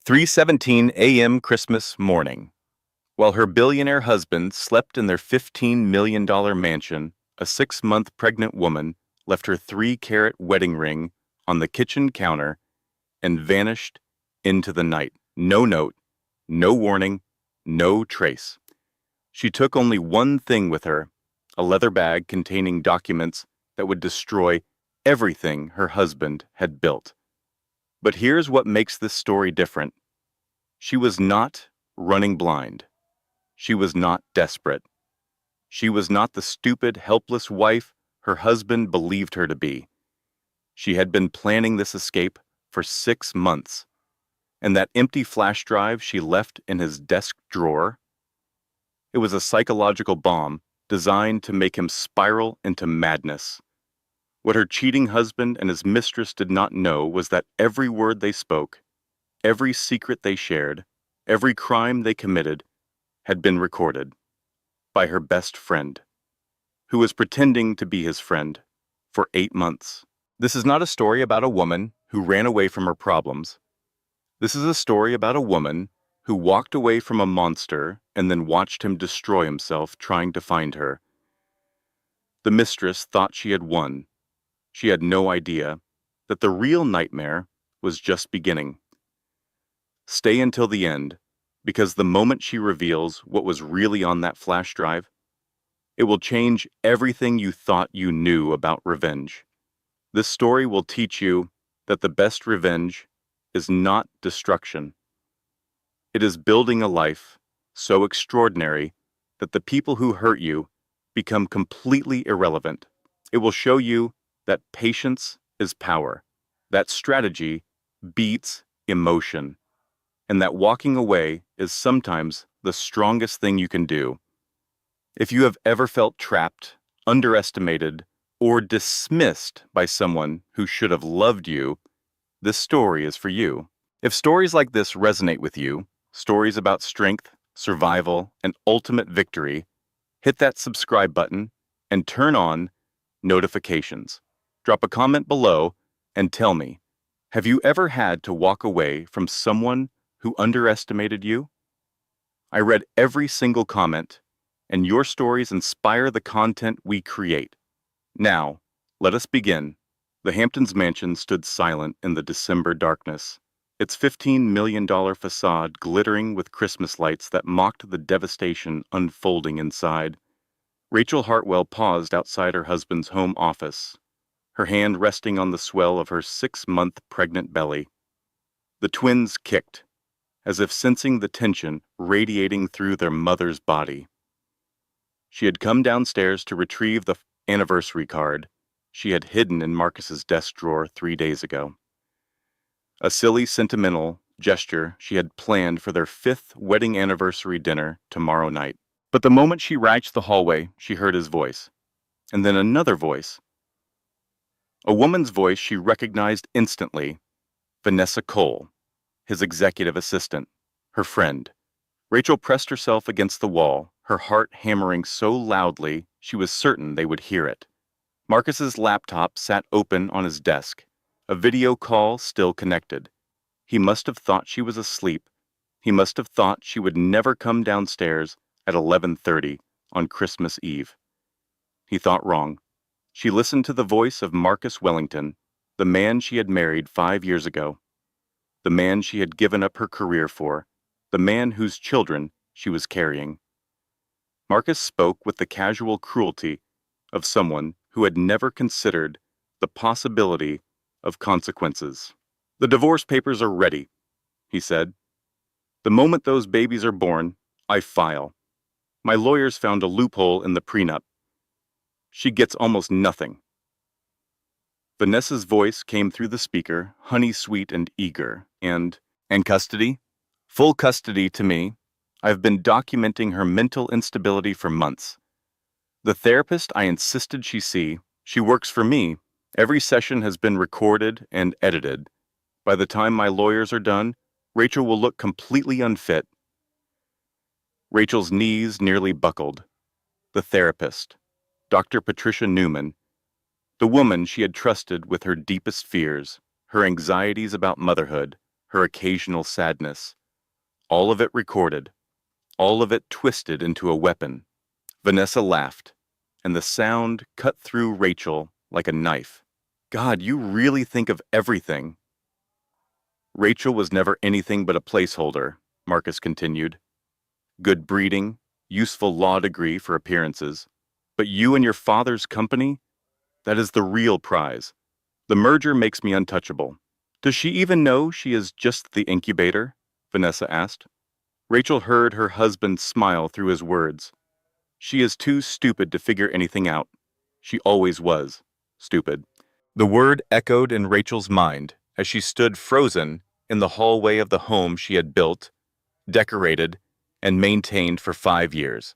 3:17 a.m. Christmas morning. While her billionaire husband slept in their $15 million mansion, a 6-month pregnant woman left her 3-carat wedding ring on the kitchen counter and vanished into the night. No note, no warning, no trace. She took only one thing with her, a leather bag containing documents that would destroy everything her husband had built. But here's what makes this story different. She was not running blind. She was not desperate. She was not the stupid, helpless wife her husband believed her to be. She had been planning this escape for 6 months, and that empty flash drive she left in his desk drawer, it was a psychological bomb designed to make him spiral into madness. What her cheating husband and his mistress did not know was that every word they spoke, every secret they shared, every crime they committed had been recorded by her best friend, who was pretending to be his friend for 8 months. This is not a story about a woman who ran away from her problems. This is a story about a woman who walked away from a monster and then watched him destroy himself trying to find her. The mistress thought she had won. She had no idea that the real nightmare was just beginning. Stay until the end, because the moment she reveals what was really on that flash drive, it will change everything you thought you knew about revenge. This story will teach you that the best revenge is not destruction. It is building a life so extraordinary that the people who hurt you become completely irrelevant. It will show you that patience is power, that strategy beats emotion, and that walking away is sometimes the strongest thing you can do. If you have ever felt trapped, underestimated, or dismissed by someone who should have loved you, this story is for you. If stories like this resonate with you, stories about strength, survival, and ultimate victory, hit that subscribe button and turn on notifications. Drop a comment below and tell me, have you ever had to walk away from someone who underestimated you? I read every single comment, and your stories inspire the content we create. Now, let us begin. The Hamptons mansion stood silent in the December darkness, its $15 million facade glittering with Christmas lights that mocked the devastation unfolding inside. Rachel Hartwell paused outside her husband's home office, her hand resting on the swell of her 6-month pregnant belly. The twins kicked, as if sensing the tension radiating through their mother's body. She had come downstairs to retrieve the anniversary card she had hidden in Marcus's desk drawer 3 days ago. A silly, sentimental gesture she had planned for their 5th wedding anniversary dinner tomorrow night. But the moment she reached the hallway, she heard his voice, and then another voice. A woman's voice she recognized instantly, Vanessa Cole, his executive assistant, her friend. Rachel pressed herself against the wall, her heart hammering so loudly she was certain they would hear it. Marcus's laptop sat open on his desk, a video call still connected. He must have thought she was asleep. He must have thought she would never come downstairs at 11:30 on Christmas Eve. He thought wrong. She listened to the voice of Marcus Wellington, the man she had married 5 years ago, the man she had given up her career for, the man whose children she was carrying. Marcus spoke with the casual cruelty of someone who had never considered the possibility of consequences. "The divorce papers are ready," he said. "The moment those babies are born, I file. My lawyers found a loophole in the prenup. She gets almost nothing." Vanessa's voice came through the speaker, honey-sweet and eager, and custody? Full custody to me. I've been documenting her mental instability for months. The therapist I insisted she see, she works for me. Every session has been recorded and edited. By the time my lawyers are done, Rachel will look completely unfit. Rachel's knees nearly buckled. The therapist, Dr. Patricia Newman, the woman she had trusted with her deepest fears, her anxieties about motherhood, her occasional sadness. All of it recorded, all of it twisted into a weapon. Vanessa laughed, and the sound cut through Rachel like a knife. God, you really think of everything. Rachel was never anything but a placeholder, Marcus continued. Good breeding, useful law degree for appearances. But you and your father's company? That is the real prize. The merger makes me untouchable. Does she even know she is just the incubator? Vanessa asked. Rachel heard her husband smile through his words. She is too stupid to figure anything out. She always was stupid. The word echoed in Rachel's mind as she stood frozen in the hallway of the home she had built, decorated, and maintained for 5 years.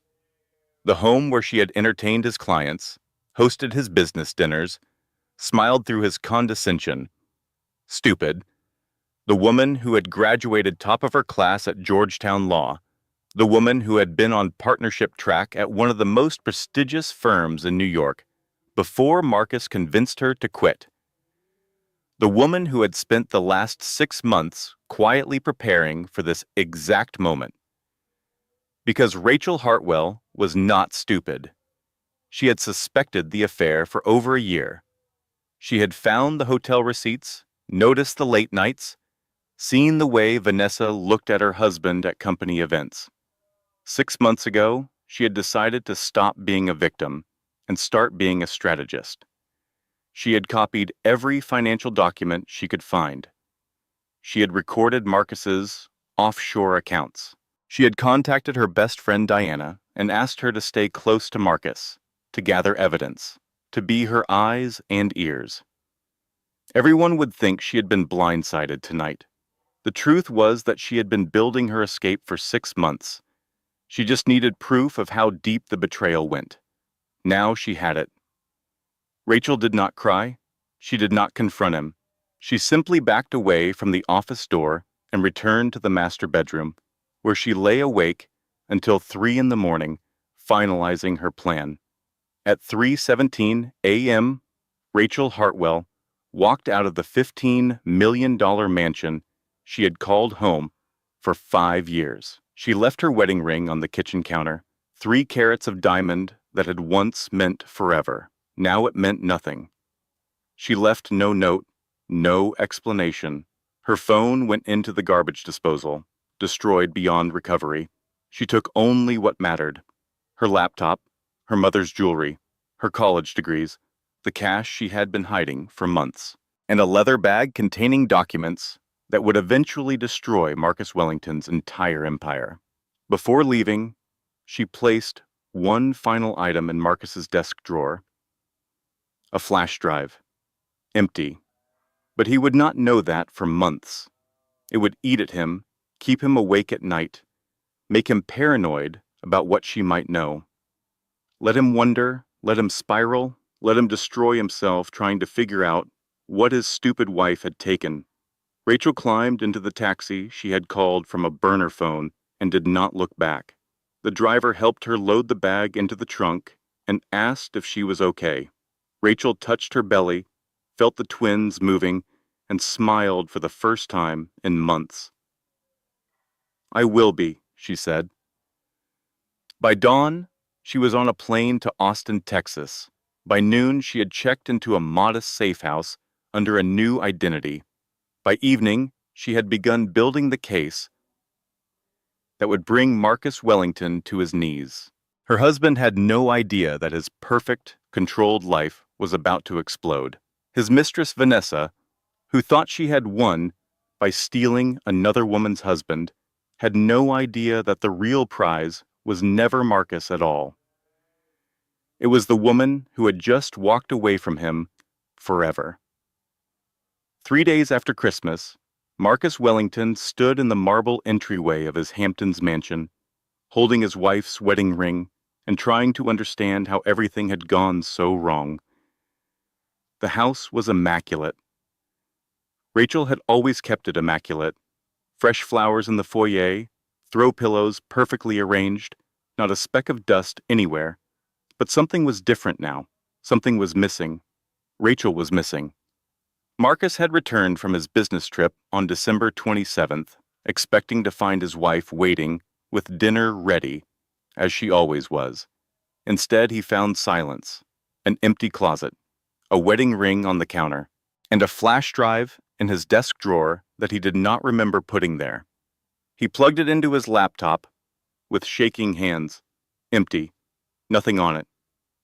The home where she had entertained his clients, hosted his business dinners, smiled through his condescension. Stupid. The woman who had graduated top of her class at Georgetown Law, the woman who had been on partnership track at one of the most prestigious firms in New York, before Marcus convinced her to quit. The woman who had spent the last 6 months quietly preparing for this exact moment. Because Rachel Hartwell was not stupid. She had suspected the affair for over a year. She had found the hotel receipts, noticed the late nights, seen the way Vanessa looked at her husband at company events. 6 months ago, she had decided to stop being a victim and start being a strategist. She had copied every financial document she could find. She had recorded Marcus's offshore accounts. She had contacted her best friend Diana and asked her to stay close to Marcus, to gather evidence, to be her eyes and ears. Everyone would think she had been blindsided tonight. The truth was that she had been building her escape for 6 months. She just needed proof of how deep the betrayal went. Now she had it. Rachel did not cry. She did not confront him. She simply backed away from the office door and returned to the master bedroom, where she lay awake until 3 in the morning, finalizing her plan. At 3:17 a.m., Rachel Hartwell walked out of the $15 million mansion she had called home for 5 years. She left her wedding ring on the kitchen counter, 3 carats of diamond that had once meant forever. Now it meant nothing. She left no note, no explanation. Her phone went into the garbage disposal, destroyed beyond recovery. She took only what mattered: her laptop, her mother's jewelry, her college degrees, the cash she had been hiding for months, and a leather bag containing documents that would eventually destroy Marcus Wellington's entire empire. Before leaving, she placed one final item in Marcus's desk drawer: a flash drive. Empty. But he would not know that for months. It would eat at him, keep him awake at night, make him paranoid about what she might know. Let him wonder, let him spiral, let him destroy himself trying to figure out what his stupid wife had taken. Rachel climbed into the taxi she had called from a burner phone and did not look back. The driver helped her load the bag into the trunk and asked if she was okay. Rachel touched her belly, felt the twins moving, and smiled for the first time in months. "I will be," she said. By dawn, she was on a plane to Austin, Texas. By noon, she had checked into a modest safe house under a new identity. By evening, she had begun building the case that would bring Marcus Wellington to his knees. Her husband had no idea that his perfect, controlled life was about to explode. His mistress, Vanessa, who thought she had won by stealing another woman's husband, had no idea that the real prize was never Marcus at all. It was the woman who had just walked away from him forever. 3 days after Christmas, Marcus Wellington stood in the marble entryway of his Hamptons mansion, holding his wife's wedding ring and trying to understand how everything had gone so wrong. The house was immaculate. Rachel had always kept it immaculate. Fresh flowers in the foyer, throw pillows perfectly arranged, not a speck of dust anywhere. But something was different now. Something was missing. Rachel was missing. Marcus had returned from his business trip on December 27th, expecting to find his wife waiting with dinner ready, as she always was. Instead, he found silence, an empty closet, a wedding ring on the counter, and a flash drive in his desk drawer that he did not remember putting there. He plugged it into his laptop with shaking hands. Empty. Nothing on it.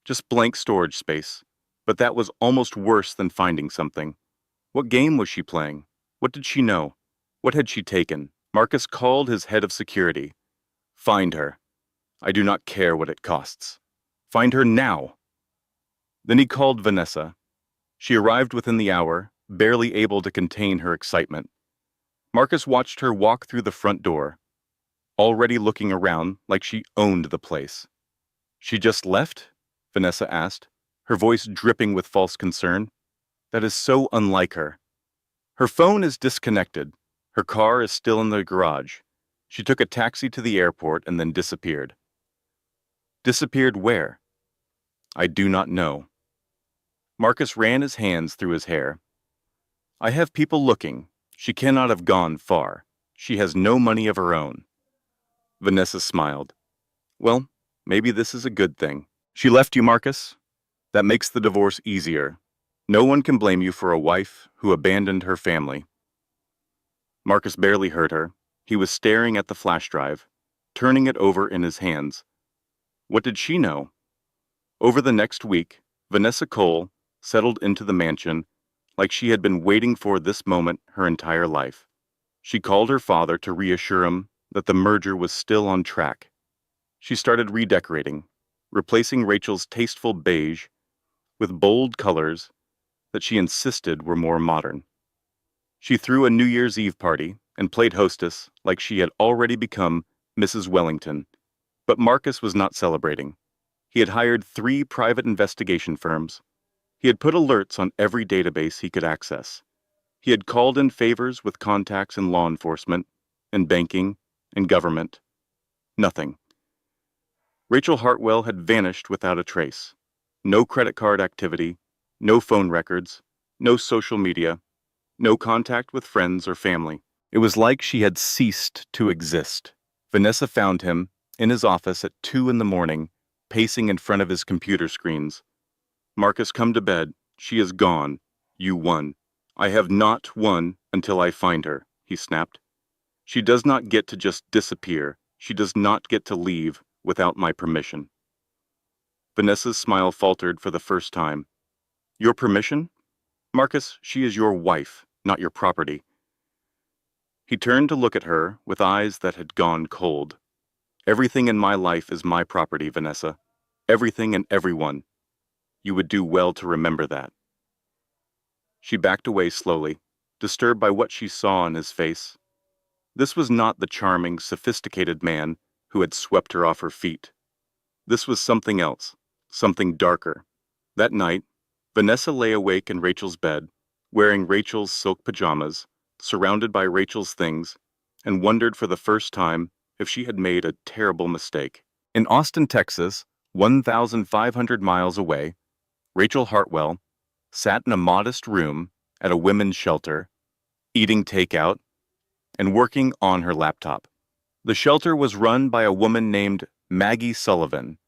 Just blank storage space. But that was almost worse than finding something. What game was she playing? What did she know? What had she taken? Marcus called his head of security. Find her. I do not care what it costs. Find her now. Then he called Vanessa. She arrived within the hour, barely able to contain her excitement. Marcus watched her walk through the front door, already looking around like she owned the place. She just left? Vanessa asked, her voice dripping with false concern. That is so unlike her. Her phone is disconnected. Her car is still in the garage. She took a taxi to the airport and then disappeared. Disappeared where? I do not know. Marcus ran his hands through his hair. I have people looking. She cannot have gone far. She has no money of her own. Vanessa smiled. Well, maybe this is a good thing. She left you, Marcus? That makes the divorce easier. No one can blame you for a wife who abandoned her family. Marcus barely heard her. He was staring at the flash drive, turning it over in his hands. What did she know? Over the next week, Vanessa Cole settled into the mansion like she had been waiting for this moment her entire life. She called her father to reassure him that the merger was still on track. She started redecorating, replacing Rachel's tasteful beige with bold colors that she insisted were more modern. She threw a New Year's Eve party and played hostess like she had already become Mrs. Wellington. But Marcus was not celebrating. He had hired 3 private investigation firms. He had put alerts on every database he could access. He had called in favors with contacts in law enforcement, in banking, in government. Nothing. Rachel Hartwell had vanished without a trace. No credit card activity, no phone records, no social media, no contact with friends or family. It was like she had ceased to exist. Vanessa found him in his office at 2 in the morning, pacing in front of his computer screens. Marcus, come to bed. She is gone. You won. I have not won until I find her, he snapped. She does not get to just disappear. She does not get to leave without my permission. Vanessa's smile faltered for the first time. Your permission? Marcus, she is your wife, not your property. He turned to look at her with eyes that had gone cold. Everything in my life is my property, Vanessa. Everything and everyone. You would do well to remember that. She backed away slowly, disturbed by what she saw in his face. This was not the charming, sophisticated man who had swept her off her feet. This was something else, something darker. That night, Vanessa lay awake in Rachel's bed, wearing Rachel's silk pajamas, surrounded by Rachel's things, and wondered for the first time if she had made a terrible mistake. In Austin, Texas, 1,500 miles away, Rachel Hartwell sat in a modest room at a women's shelter, eating takeout, and working on her laptop. The shelter was run by a woman named Maggie Sullivan,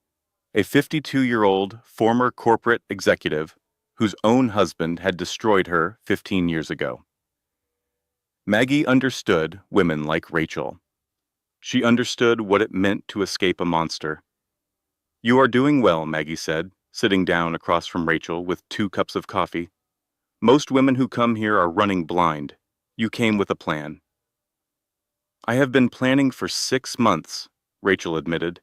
a 52-year-old former corporate executive whose own husband had destroyed her 15 years ago. Maggie understood women like Rachel. She understood what it meant to escape a monster. You are doing well, Maggie said, sitting down across from Rachel with 2 cups of coffee. Most women who come here are running blind. You came with a plan. I have been planning for 6 months, Rachel admitted.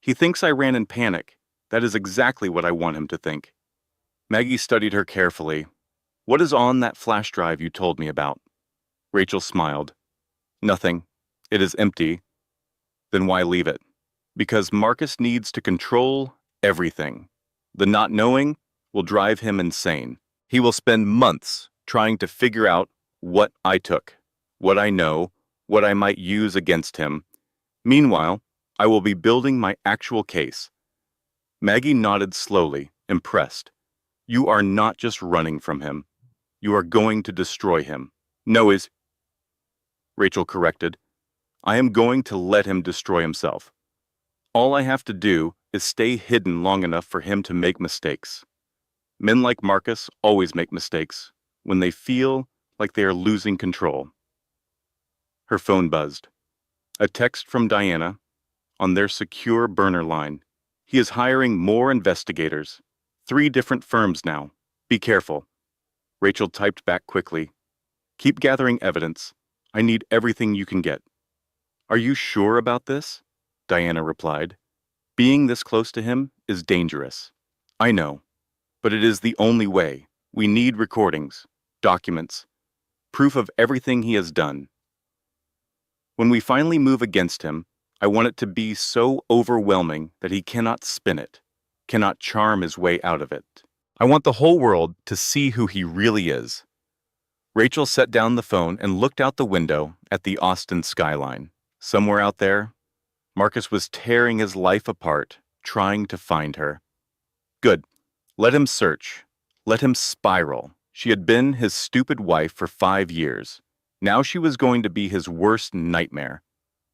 He thinks I ran in panic. That is exactly what I want him to think. Maggie studied her carefully. What is on that flash drive you told me about? Rachel smiled. Nothing. It is empty. Then why leave it? Because Marcus needs to control everything. The not knowing will drive him insane. He will spend months trying to figure out what I took, what I know, what I might use against him. Meanwhile, I will be building my actual case. Maggie nodded slowly, impressed. You are not just running from him. You are going to destroy him. No is, Rachel corrected. I am going to let him destroy himself. All I have to do is stay hidden long enough for him to make mistakes. Men like Marcus always make mistakes when they feel like they are losing control. Her phone buzzed. A text from Diana on their secure burner line. He is hiring more investigators. 3 different firms now. Be careful. Rachel typed back quickly. Keep gathering evidence. I need everything you can get. Are you sure about this? Diana replied. Being this close to him is dangerous. I know, but it is the only way. We need recordings, documents, proof of everything he has done. When we finally move against him, I want it to be so overwhelming that he cannot spin it, cannot charm his way out of it. I want the whole world to see who he really is. Rachel set down the phone and looked out the window at the Austin skyline. Somewhere out there, Marcus was tearing his life apart, trying to find her. Good. Let him search. Let him spiral. She had been his stupid wife for 5 years. Now she was going to be his worst nightmare.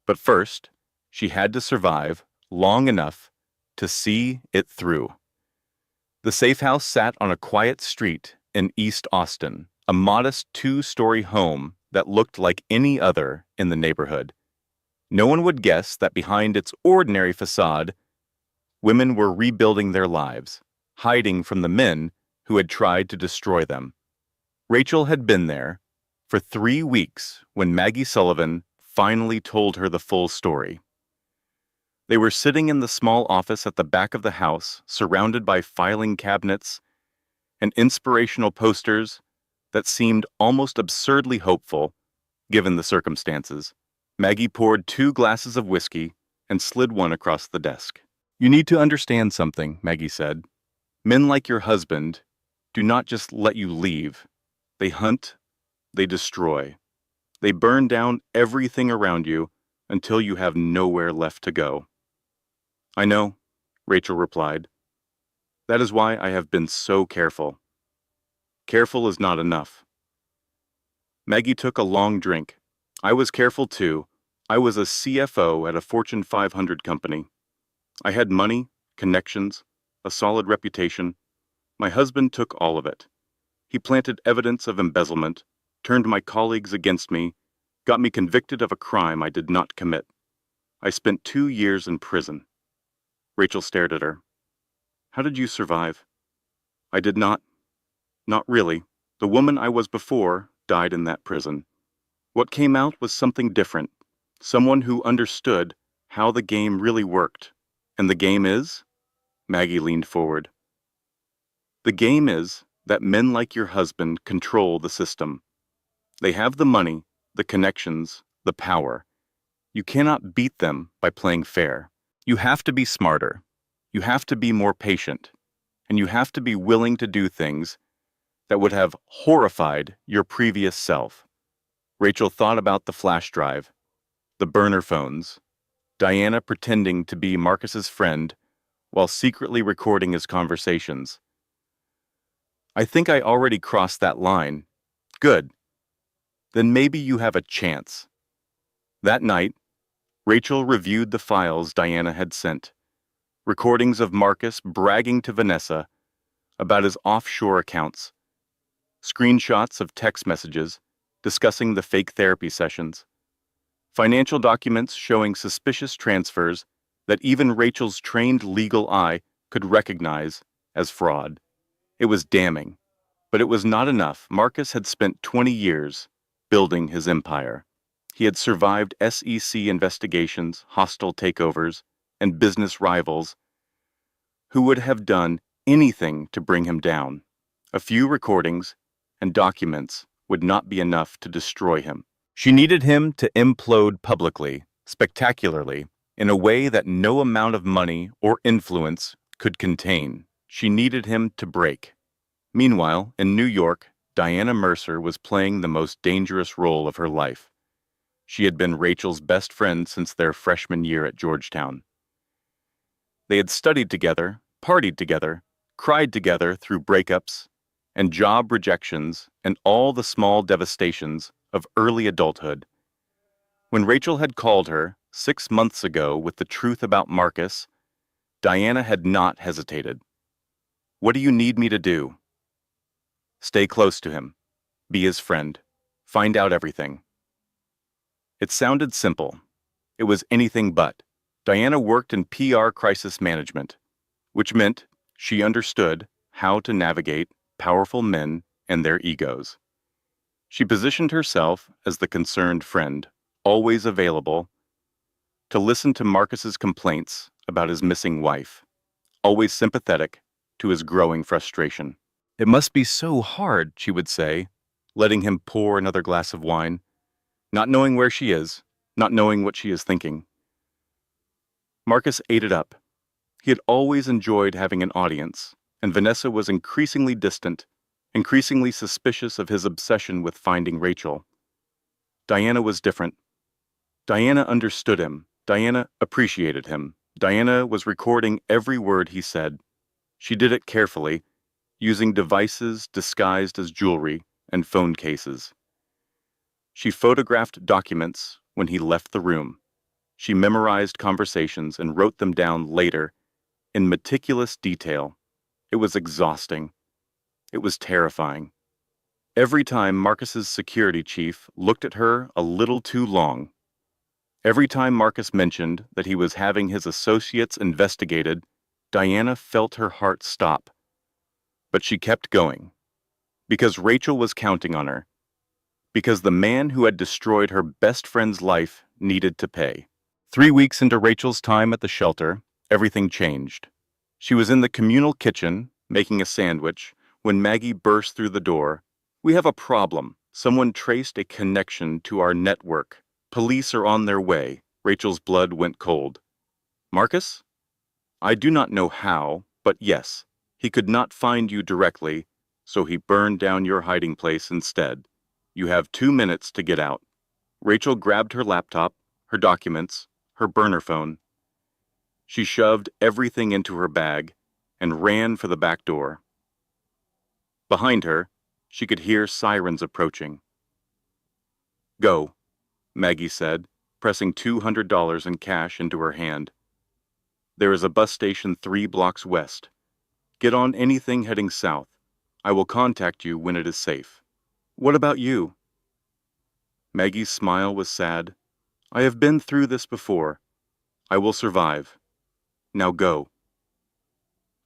But first, she had to survive long enough to see it through. The safe house sat on a quiet street in East Austin, a modest 2-story home that looked like any other in the neighborhood. No one would guess that behind its ordinary facade, women were rebuilding their lives, hiding from the men who had tried to destroy them. Rachel had been there for 3 weeks when Maggie Sullivan finally told her the full story. They were sitting in the small office at the back of the house, surrounded by filing cabinets and inspirational posters that seemed almost absurdly hopeful, given the circumstances. Maggie poured 2 glasses of whiskey and slid one across the desk. You need to understand something, Maggie said. Men like your husband do not just let you leave. They hunt, they destroy. They burn down everything around you until you have nowhere left to go. I know, Rachel replied. That is why I have been so careful. Careful is not enough. Maggie took a long drink. I was careful too. I was a CFO at a Fortune 500 company. I had money, connections, a solid reputation. My husband took all of it. He planted evidence of embezzlement, turned my colleagues against me, got me convicted of a crime I did not commit. I spent 2 years in prison. Rachel stared at her. How did you survive? I did not. Not really. The woman I was before died in that prison. What came out was something different. Someone who understood how the game really worked. And the game is? Maggie leaned forward. The game is that men like your husband control the system. They have the money, the connections, the power. You cannot beat them by playing fair. You have to be smarter. You have to be more patient. And you have to be willing to do things that would have horrified your previous self. Rachel thought about the flash drive, the burner phones, Diana pretending to be Marcus's friend while secretly recording his conversations. I think I already crossed that line. Good. Then maybe you have a chance. That night, Rachel reviewed the files Diana had sent, recordings of Marcus bragging to Vanessa about his offshore accounts, screenshots of text messages discussing the fake therapy sessions, financial documents showing suspicious transfers that even Rachel's trained legal eye could recognize as fraud. It was damning, but it was not enough. Marcus had spent 20 years building his empire. He had survived SEC investigations, hostile takeovers, and business rivals who would have done anything to bring him down. A few recordings and documents would not be enough to destroy him. She needed him to implode publicly, spectacularly, in a way that no amount of money or influence could contain. She needed him to break. Meanwhile, in New York, Diana Mercer was playing the most dangerous role of her life. She had been Rachel's best friend since their freshman year at Georgetown. They had studied together, partied together, cried together through breakups, and job rejections and all the small devastations of early adulthood. When Rachel had called her 6 months ago with the truth about Marcus, Diana had not hesitated. "What do you need me to do?" "Stay close to him. Be his friend. Find out everything." It sounded simple. It was anything but. Diana worked in PR crisis management, which meant she understood how to navigate powerful men and their egos. She positioned herself as the concerned friend, always available to listen to Marcus's complaints about his missing wife, always sympathetic to his growing frustration. "It must be so hard," she would say, letting him pour another glass of wine, not knowing where she is, not knowing what she is thinking. Marcus ate it up. He had always enjoyed having an audience, and Vanessa was increasingly distant, increasingly suspicious of his obsession with finding Rachel. Diana was different. Diana understood him. Diana appreciated him. Diana was recording every word he said. She did it carefully, using devices disguised as jewelry and phone cases. She photographed documents when he left the room. She memorized conversations and wrote them down later in meticulous detail. It was exhausting. It was terrifying. Every time Marcus's security chief looked at her a little too long, every time Marcus mentioned that he was having his associates investigated, Diana felt her heart stop. But she kept going, because Rachel was counting on her, because the man who had destroyed her best friend's life needed to pay. 3 weeks into Rachel's time at the shelter, everything changed. She was in the communal kitchen, making a sandwich, when Maggie burst through the door. "We have a problem. Someone traced a connection to our network. Police are on their way." Rachel's blood went cold. "Marcus? I do not know how, but yes, he could not find you directly, so he burned down your hiding place instead. You have 2 minutes to get out." Rachel grabbed her laptop, her documents, her burner phone. She shoved everything into her bag and ran for the back door. Behind her, she could hear sirens approaching. "Go," Maggie said, pressing $200 in cash into her hand. "There is a bus station 3 blocks west. Get on anything heading south. I will contact you when it is safe." "What about you?" Maggie's smile was sad. "I have been through this before. I will survive. Now go."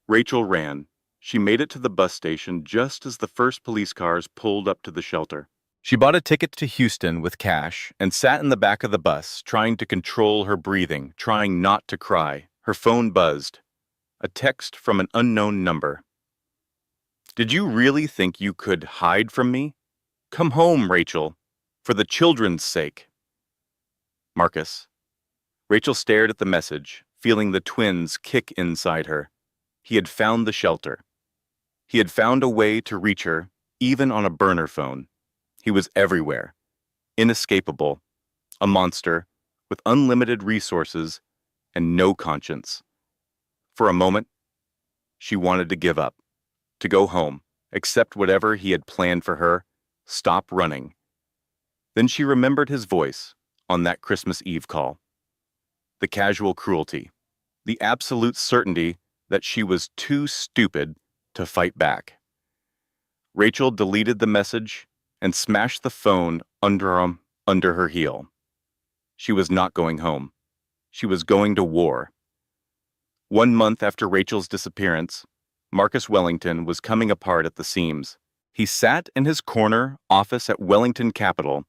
Rachel ran. She made it to the bus station just as the first police cars pulled up to the shelter. She bought a ticket to Houston with cash and sat in the back of the bus, trying to control her breathing, trying not to cry. Her phone buzzed. A text from an unknown number. "Did you really think you could hide from me? Come home, Rachel, for the children's sake." Marcus. Rachel stared at the message, feeling the twins kick inside her. He had found the shelter. He had found a way to reach her, even on a burner phone. He was everywhere, inescapable, a monster, with unlimited resources and no conscience. For a moment, she wanted to give up, to go home, accept whatever he had planned for her, stop running. Then she remembered his voice on that Christmas Eve call. The casual cruelty, the absolute certainty that she was too stupid to fight back. Rachel deleted the message and smashed the phone under her heel. She was not going home. She was going to war. 1 month after Rachel's disappearance, Marcus Wellington was coming apart at the seams. He sat in his corner office at Wellington Capital,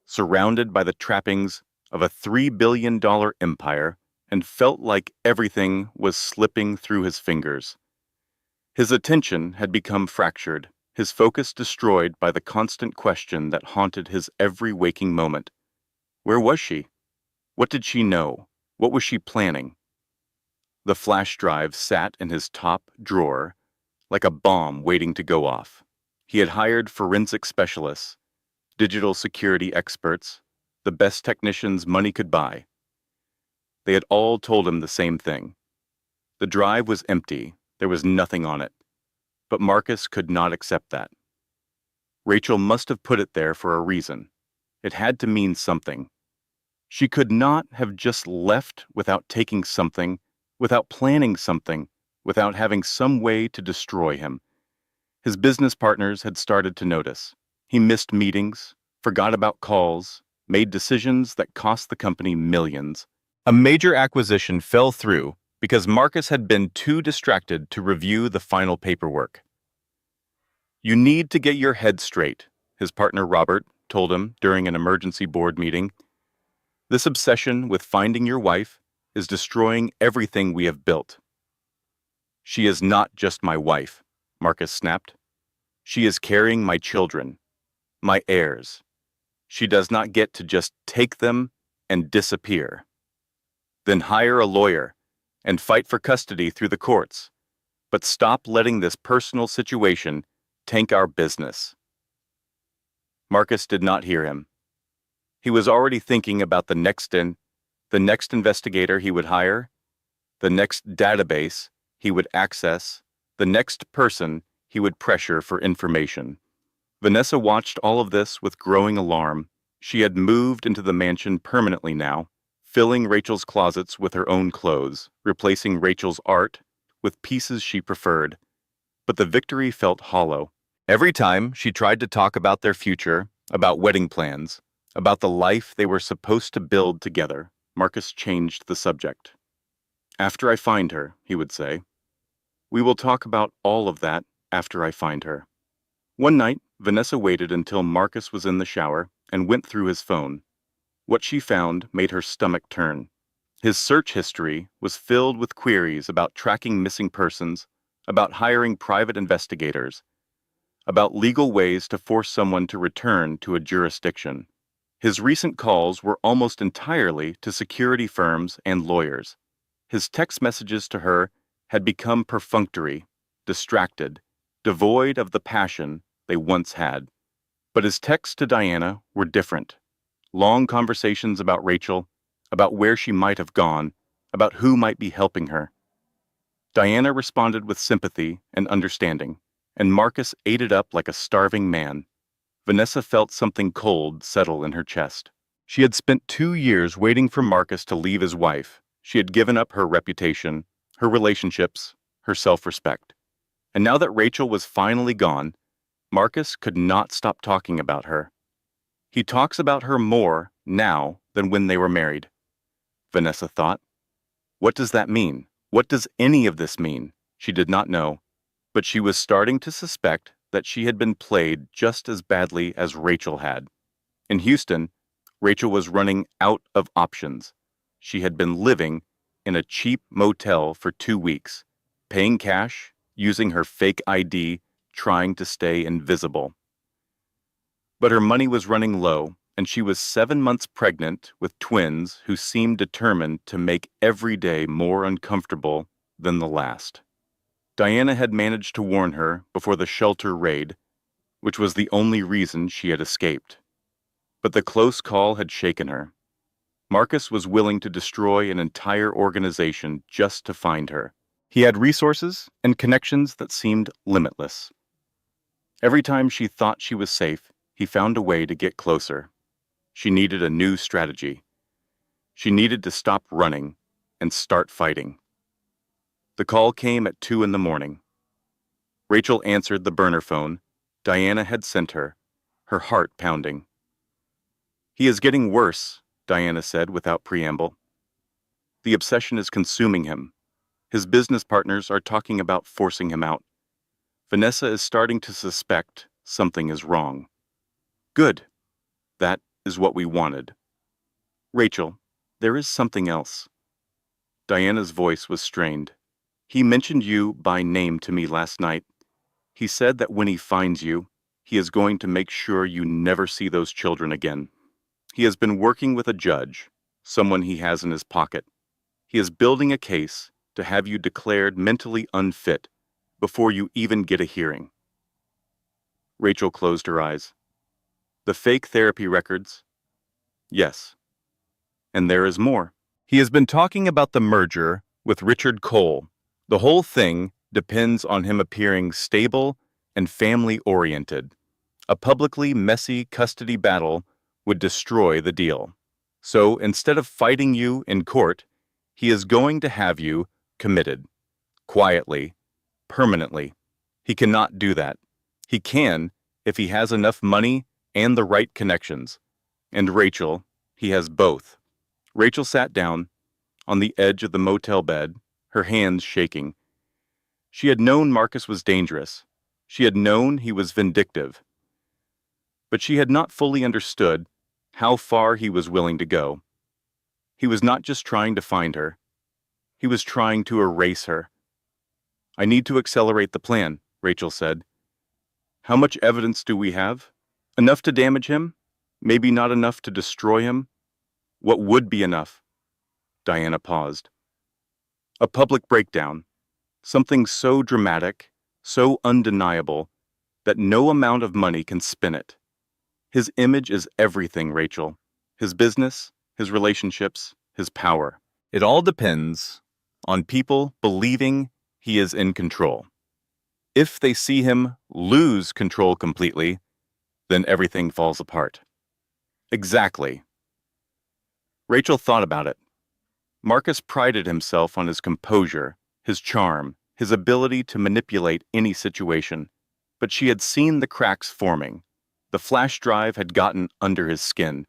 surrounded by the trappings of a $3 billion empire, and felt like everything was slipping through his fingers. His attention had become fractured, his focus destroyed by the constant question that haunted his every waking moment. Where was she? What did she know? What was she planning? The flash drive sat in his top drawer, like a bomb waiting to go off. He had hired forensic specialists, digital security experts, the best technicians money could buy. They had all told him the same thing. The drive was empty. There was nothing on it. But Marcus could not accept that. Rachel must have put it there for a reason. It had to mean something. She could not have just left without taking something, without planning something, without having some way to destroy him. His business partners had started to notice. He missed meetings, forgot about calls, made decisions that cost the company millions. A major acquisition fell through because Marcus had been too distracted to review the final paperwork. "You need to get your head straight," his partner Robert told him during an emergency board meeting. "This obsession with finding your wife is destroying everything we have built." "She is not just my wife," Marcus snapped. "She is carrying my children, my heirs. She does not get to just take them and disappear." "Then hire a lawyer and fight for custody through the courts. But stop letting this personal situation tank our business." Marcus did not hear him. He was already thinking about the next investigator he would hire, the next database he would access, the next person he would pressure for information. Vanessa watched all of this with growing alarm. She had moved into the mansion permanently now, filling Rachel's closets with her own clothes, replacing Rachel's art with pieces she preferred. But the victory felt hollow. Every time she tried to talk about their future, about wedding plans, about the life they were supposed to build together, Marcus changed the subject. "After I find her," he would say. "We will talk about all of that after I find her." One night, Vanessa waited until Marcus was in the shower and went through his phone. What she found made her stomach turn. His search history was filled with queries about tracking missing persons, about hiring private investigators, about legal ways to force someone to return to a jurisdiction. His recent calls were almost entirely to security firms and lawyers. His text messages to her had become perfunctory, distracted, devoid of the passion they once had. But his texts to Diana were different. Long conversations about Rachel, about where she might have gone, about who might be helping her. Diana responded with sympathy and understanding, and Marcus ate it up like a starving man. Vanessa felt something cold settle in her chest. She had spent 2 years waiting for Marcus to leave his wife. She had given up her reputation, her relationships, her self-respect. And now that Rachel was finally gone, Marcus could not stop talking about her. He talks about her more now than when they were married. Vanessa thought. What does that mean? What does any of this mean? She did not know. But she was starting to suspect that she had been played just as badly as Rachel had. In Houston, Rachel was running out of options. She had been living in a cheap motel for 2 weeks, paying cash, using her fake ID, trying to stay invisible. But her money was running low, and she was 7 months pregnant with twins who seemed determined to make every day more uncomfortable than the last. Diana had managed to warn her before the shelter raid, which was the only reason she had escaped. But the close call had shaken her. Marcus was willing to destroy an entire organization just to find her. He had resources and connections that seemed limitless. Every time she thought she was safe, he found a way to get closer. She needed a new strategy. She needed to stop running and start fighting. The call came at 2 in the morning. Rachel answered the burner phone Diana had sent her, her heart pounding. "He is getting worse," Diana said without preamble. "The obsession is consuming him. His business partners are talking about forcing him out. Vanessa is starting to suspect something is wrong." "Good. That is what we wanted." "Rachel, there is something else." Diana's voice was strained. "He mentioned you by name to me last night. He said that when he finds you, he is going to make sure you never see those children again. He has been working with a judge, someone he has in his pocket. He is building a case to have you declared mentally unfit before you even get a hearing." Rachel closed her eyes. "The fake therapy records?" "Yes. And there is more. He has been talking about the merger with Richard Cole. The whole thing depends on him appearing stable and family-oriented. A publicly messy custody battle would destroy the deal. So instead of fighting you in court, he is going to have you committed, quietly, permanently. He cannot do that. He can if he has enough money and the right connections. And Rachel, he has both. Rachel sat down on the edge of the motel bed, her hands shaking. She had known Marcus was dangerous. She had known he was vindictive. But she had not fully understood how far he was willing to go. He was not just trying to find her. He was trying to erase her. "I need to accelerate the plan," Rachel said. "How much evidence do we have? Enough to damage him? Maybe not enough to destroy him? What would be enough?" Diana paused. "A public breakdown. Something so dramatic, so undeniable, that no amount of money can spin it. His image is everything, Rachel. His business, his relationships, his power. It all depends on people believing he is in control. If they see him lose control completely, then everything falls apart." Exactly. Rachel thought about it. Marcus prided himself on his composure, his charm, his ability to manipulate any situation. But she had seen the cracks forming. The flash drive had gotten under his skin.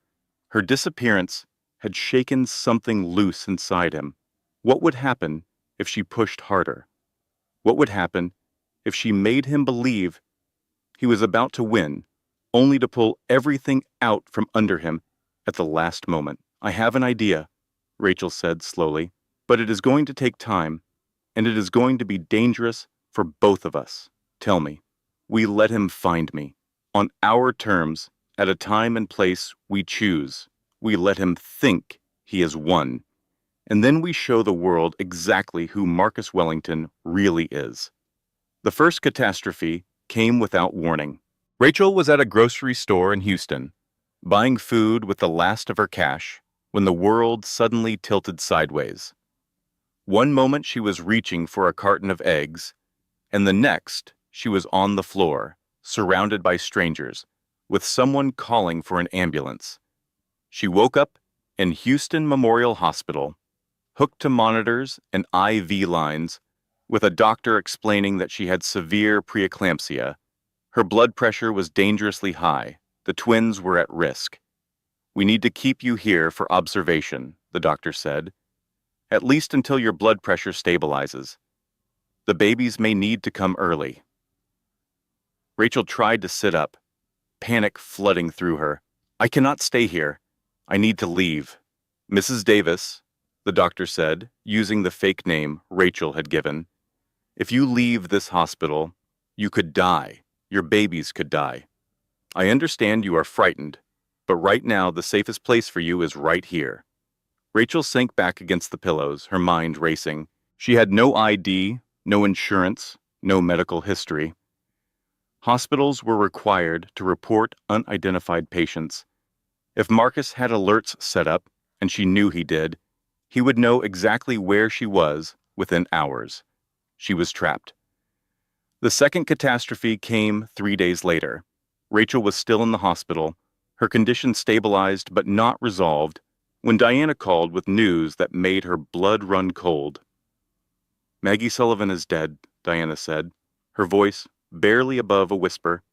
Her disappearance had shaken something loose inside him. What would happen if she pushed harder? What would happen if she made him believe he was about to win, only to pull everything out from under him at the last moment? "I have an idea," Rachel said slowly, "but it is going to take time, and it is going to be dangerous for both of us. Tell me, we let him find me, on our terms, at a time and place we choose. We let him think he has won. And then we show the world exactly who Marcus Wellington really is." The first catastrophe came without warning. Rachel was at a grocery store in Houston, buying food with the last of her cash, when the world suddenly tilted sideways. One moment she was reaching for a carton of eggs, and the next she was on the floor, surrounded by strangers, with someone calling for an ambulance. She woke up in Houston Memorial Hospital, hooked to monitors and IV lines, with a doctor explaining that she had severe preeclampsia. Her blood pressure was dangerously high. The twins were at risk. "We need to keep you here for observation," the doctor said, "at least until your blood pressure stabilizes. The babies may need to come early." Rachel tried to sit up, panic flooding through her. "I cannot stay here. I need to leave." "Mrs. Davis," the doctor said, using the fake name Rachel had given, "if you leave this hospital, you could die. Your babies could die. I understand you are frightened, but right now the safest place for you is right here." Rachel sank back against the pillows, her mind racing. She had no ID, no insurance, no medical history. Hospitals were required to report unidentified patients. If Marcus had alerts set up, and she knew he did, he would know exactly where she was within hours. She was trapped. The second catastrophe came 3 days later. Rachel was still in the hospital, her condition stabilized but not resolved, when Diana called with news that made her blood run cold. "Maggie Sullivan is dead," Diana said, her voice barely above a whisper.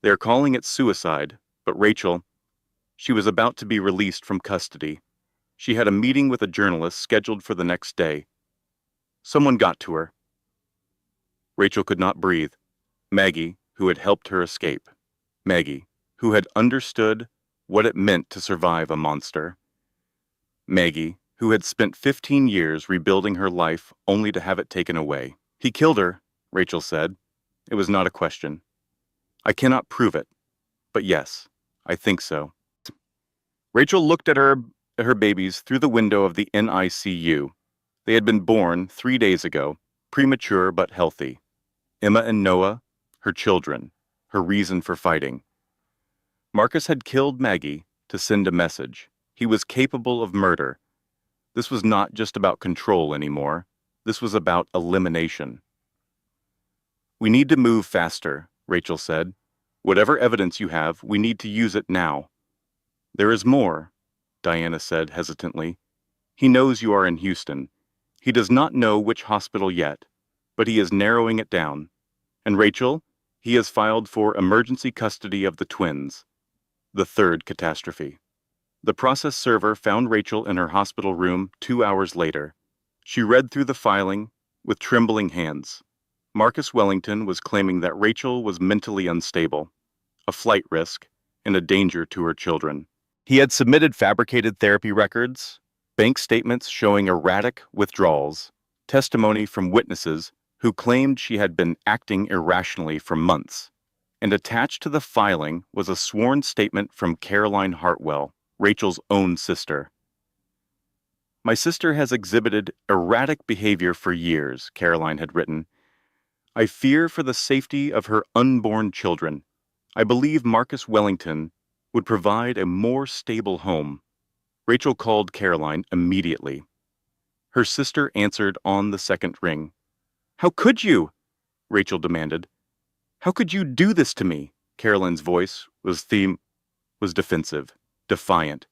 "They are calling it suicide, but Rachel, she was about to be released from custody. She had a meeting with a journalist scheduled for the next day. Someone got to her." Rachel could not breathe. Maggie, who had helped her escape. Maggie, who had understood what it meant to survive a monster. Maggie, who had spent 15 years rebuilding her life only to have it taken away. "He killed her," Rachel said. It was not a question. "I cannot prove it, but yes, I think so." Rachel looked at her babies through the window of the NICU. They had been born 3 days ago, premature but healthy. Emma and Noah, her children, her reason for fighting. Marcus had killed Maggie to send a message. He was capable of murder. This was not just about control anymore. This was about elimination. "We need to move faster," Rachel said. "Whatever evidence you have, we need to use it now." "There is more," Diana said hesitantly. "He knows you are in Houston. He does not know which hospital yet, but he is narrowing it down. And Rachel, he has filed for emergency custody of the twins." The third catastrophe. The process server found Rachel in her hospital room 2 hours later. She read through the filing with trembling hands. Marcus Wellington was claiming that Rachel was mentally unstable, a flight risk, and a danger to her children. He had submitted fabricated therapy records, bank statements showing erratic withdrawals, testimony from witnesses who claimed she had been acting irrationally for months. And attached to the filing was a sworn statement from Caroline Hartwell, Rachel's own sister. "My sister has exhibited erratic behavior for years," Caroline had written. "I fear for the safety of her unborn children. I believe Marcus Wellington would provide a more stable home." Rachel called Caroline immediately. Her sister answered on the second ring. "How could you?" Rachel demanded. "How could you do this to me?" Caroline's voice was defensive, defiant.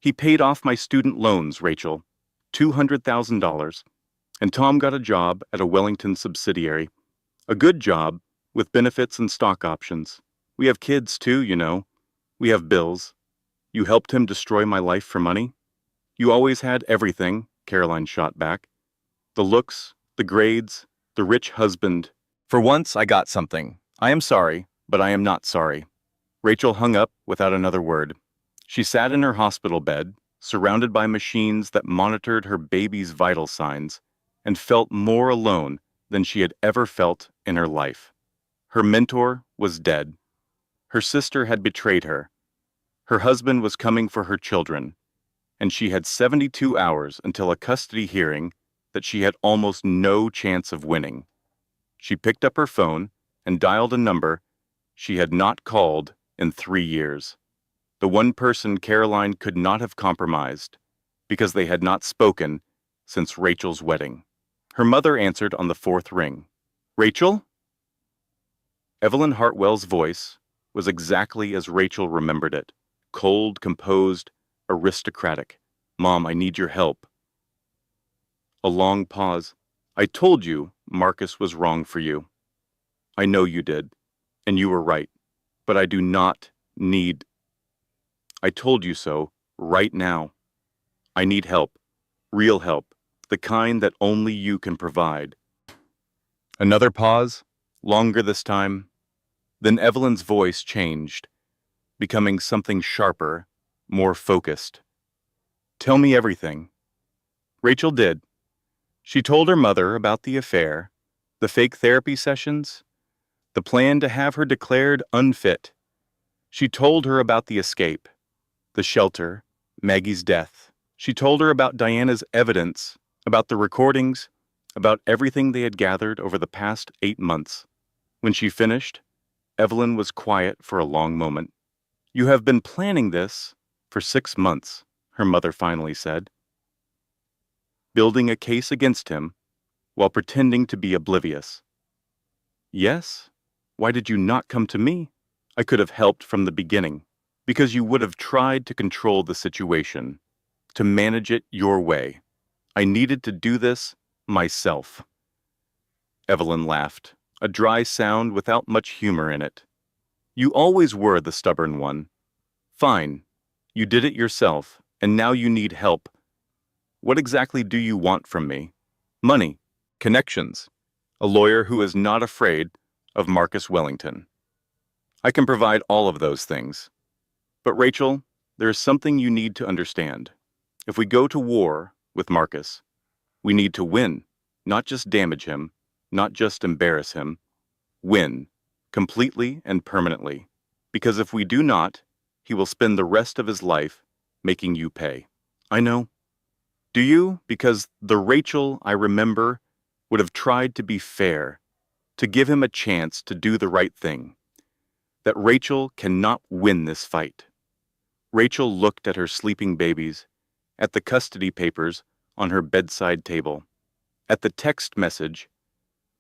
"He paid off my student loans, Rachel, $200,000, and Tom got a job at a Wellington subsidiary. A good job, with benefits and stock options. We have kids too, you know. We have bills. You helped him destroy my life for money? You always had everything," Caroline shot back. "The looks, the grades, the rich husband. For once I got something. I am sorry, but I am not sorry." Rachel hung up without another word. She sat in her hospital bed, surrounded by machines that monitored her baby's vital signs, and felt more alone than she had ever felt in her life. Her mentor was dead. Her sister had betrayed her. Her husband was coming for her children, and she had 72 hours until a custody hearing that she had almost no chance of winning. She picked up her phone and dialed a number she had not called in 3 years. The one person Caroline could not have compromised, because they had not spoken since Rachel's wedding. Her mother answered on the fourth ring. "Rachel?" Evelyn Hartwell's voice was exactly as Rachel remembered it, cold, composed, aristocratic. "Mom, I need your help." A long pause. "I told you Marcus was wrong for you. I know you did, and you were right, but I do not need. I told you so right now. I need help, real help, the kind that only you can provide." Another pause, longer this time. Then Evelyn's voice changed, becoming something sharper, more focused. "Tell me everything." Rachel did. She told her mother about the affair, the fake therapy sessions, the plan to have her declared unfit. She told her about the escape, the shelter, Maggie's death. She told her about Diana's evidence, about the recordings, about everything they had gathered over the past 8 months. When she finished, Evelyn was quiet for a long moment. "You have been planning this for 6 months," her mother finally said. "Building a case against him while pretending to be oblivious." "Yes? Why did you not come to me? I could have helped from the beginning." "Because you would have tried to control the situation, to manage it your way. I needed to do this myself." Evelyn laughed, a dry sound without much humor in it. "You always were the stubborn one. Fine, you did it yourself, and now you need help. What exactly do you want from me? Money, connections, a lawyer who is not afraid of Marcus Wellington. I can provide all of those things. But Rachel, there is something you need to understand. If we go to war with Marcus, we need to win, not just damage him, not just embarrass him. Win, completely and permanently. Because if we do not, he will spend the rest of his life making you pay." "I know." "Do you? Because the Rachel I remember would have tried to be fair, to give him a chance to do the right thing. That Rachel cannot win this fight." Rachel looked at her sleeping babies, at the custody papers on her bedside table. At the text message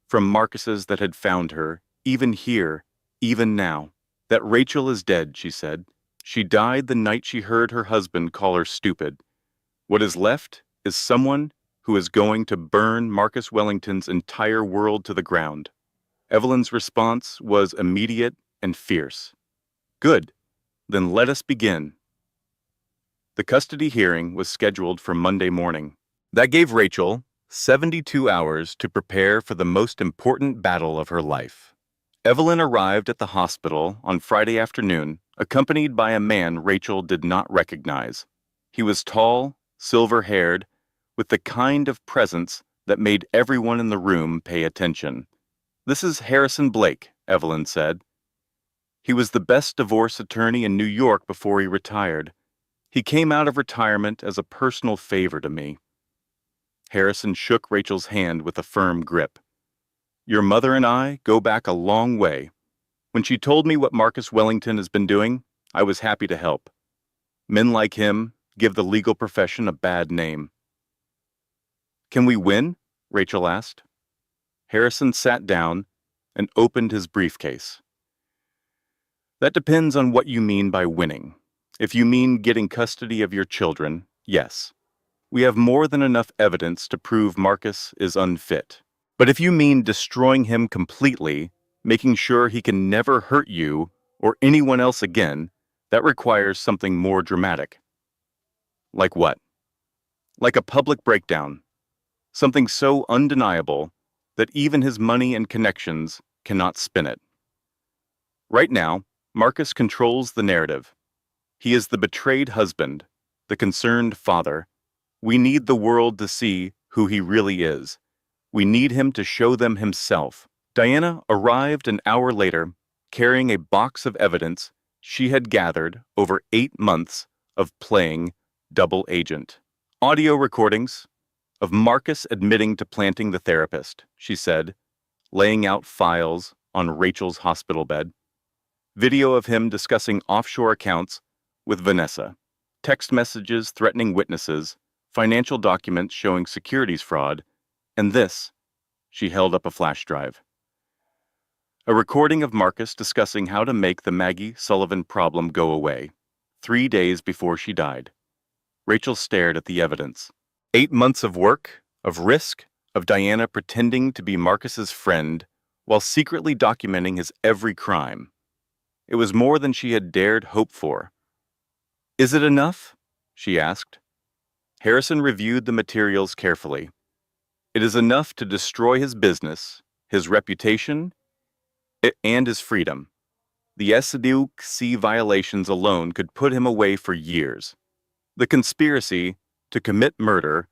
from Marcus's that had found her, even here, even now, that Rachel is dead, she said. She died the night she heard her husband call her stupid. What is left is someone who is going to burn Marcus Wellington's entire world to the ground. Evelyn's response was immediate and fierce. Good, then let us begin. The custody hearing was scheduled for Monday morning. That gave Rachel 72 hours to prepare for the most important battle of her life. Evelyn arrived at the hospital on Friday afternoon, accompanied by a man Rachel did not recognize. He was tall, silver-haired, with the kind of presence that made everyone in the room pay attention. "This is Harrison Blake," Evelyn said. "He was the best divorce attorney in New York before he retired. He came out of retirement as a personal favor to me." Harrison shook Rachel's hand with a firm grip. "Your mother and I go back a long way. When she told me what Marcus Wellington has been doing, I was happy to help. Men like him give the legal profession a bad name." "Can we win?" Rachel asked. Harrison sat down and opened his briefcase. "That depends on what you mean by winning. If you mean getting custody of your children, yes. We have more than enough evidence to prove Marcus is unfit. But if you mean destroying him completely, making sure he can never hurt you or anyone else again, that requires something more dramatic." "Like what?" "Like a public breakdown. Something so undeniable that even his money and connections cannot spin it. Right now, Marcus controls the narrative. He is the betrayed husband, the concerned father. We need the world to see who he really is. We need him to show them himself." Diana arrived an hour later, carrying a box of evidence she had gathered over 8 months of playing double agent. "Audio recordings of Marcus admitting to planting the therapist," she said, laying out files on Rachel's hospital bed. "Video of him discussing offshore accounts with Vanessa. Text messages threatening witnesses, financial documents showing securities fraud, and this," she held up a flash drive. "A recording of Marcus discussing how to make the Maggie Sullivan problem go away, 3 days before she died." Rachel stared at the evidence. 8 months of work, of risk, of Diana pretending to be Marcus's friend while secretly documenting his every crime. It was more than she had dared hope for. "Is it enough?" she asked. Harrison reviewed the materials carefully. "It is enough to destroy his business, his reputation, and his freedom. The SDUC violations alone could put him away for years. The conspiracy to commit murder,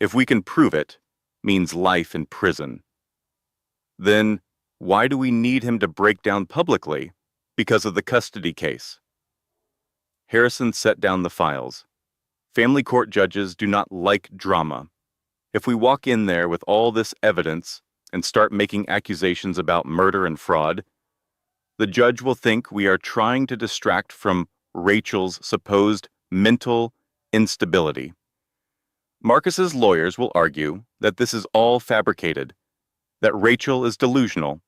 if we can prove it, means life in prison. Then, why do we need him to break down publicly? Because of the custody case." Harrison set down the files. "Family court judges do not like drama. If we walk in there with all this evidence and start making accusations about murder and fraud, the judge will think we are trying to distract from Rachel's supposed mental instability. Marcus's lawyers will argue that this is all fabricated, that Rachel is delusional,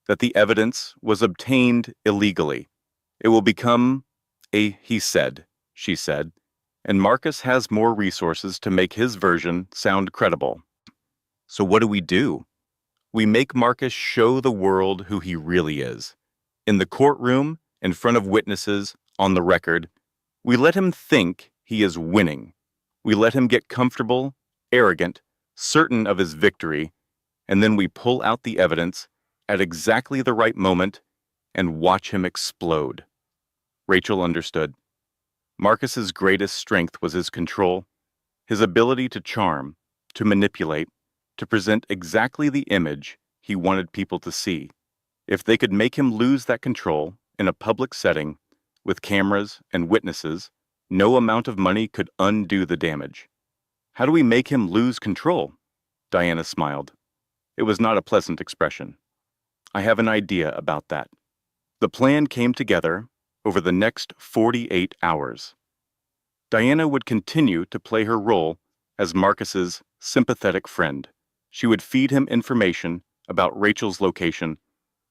that the evidence was obtained illegally. It will become a he said, she said, and Marcus has more resources to make his version sound credible. So what do? We make Marcus show the world who he really is. In the courtroom, in front of witnesses, on the record, we let him think he is winning. We let him get comfortable, arrogant, certain of his victory, and then we pull out the evidence at exactly the right moment and watch him explode." Rachel understood. Marcus's greatest strength was his control, his ability to charm, to manipulate, to present exactly the image he wanted people to see. If they could make him lose that control in a public setting, with cameras and witnesses, no amount of money could undo the damage. "How do we make him lose control?" Diana smiled. It was not a pleasant expression. "I have an idea about that." The plan came together over the next 48 hours. Diana would continue to play her role as Marcus's sympathetic friend. She would feed him information about Rachel's location,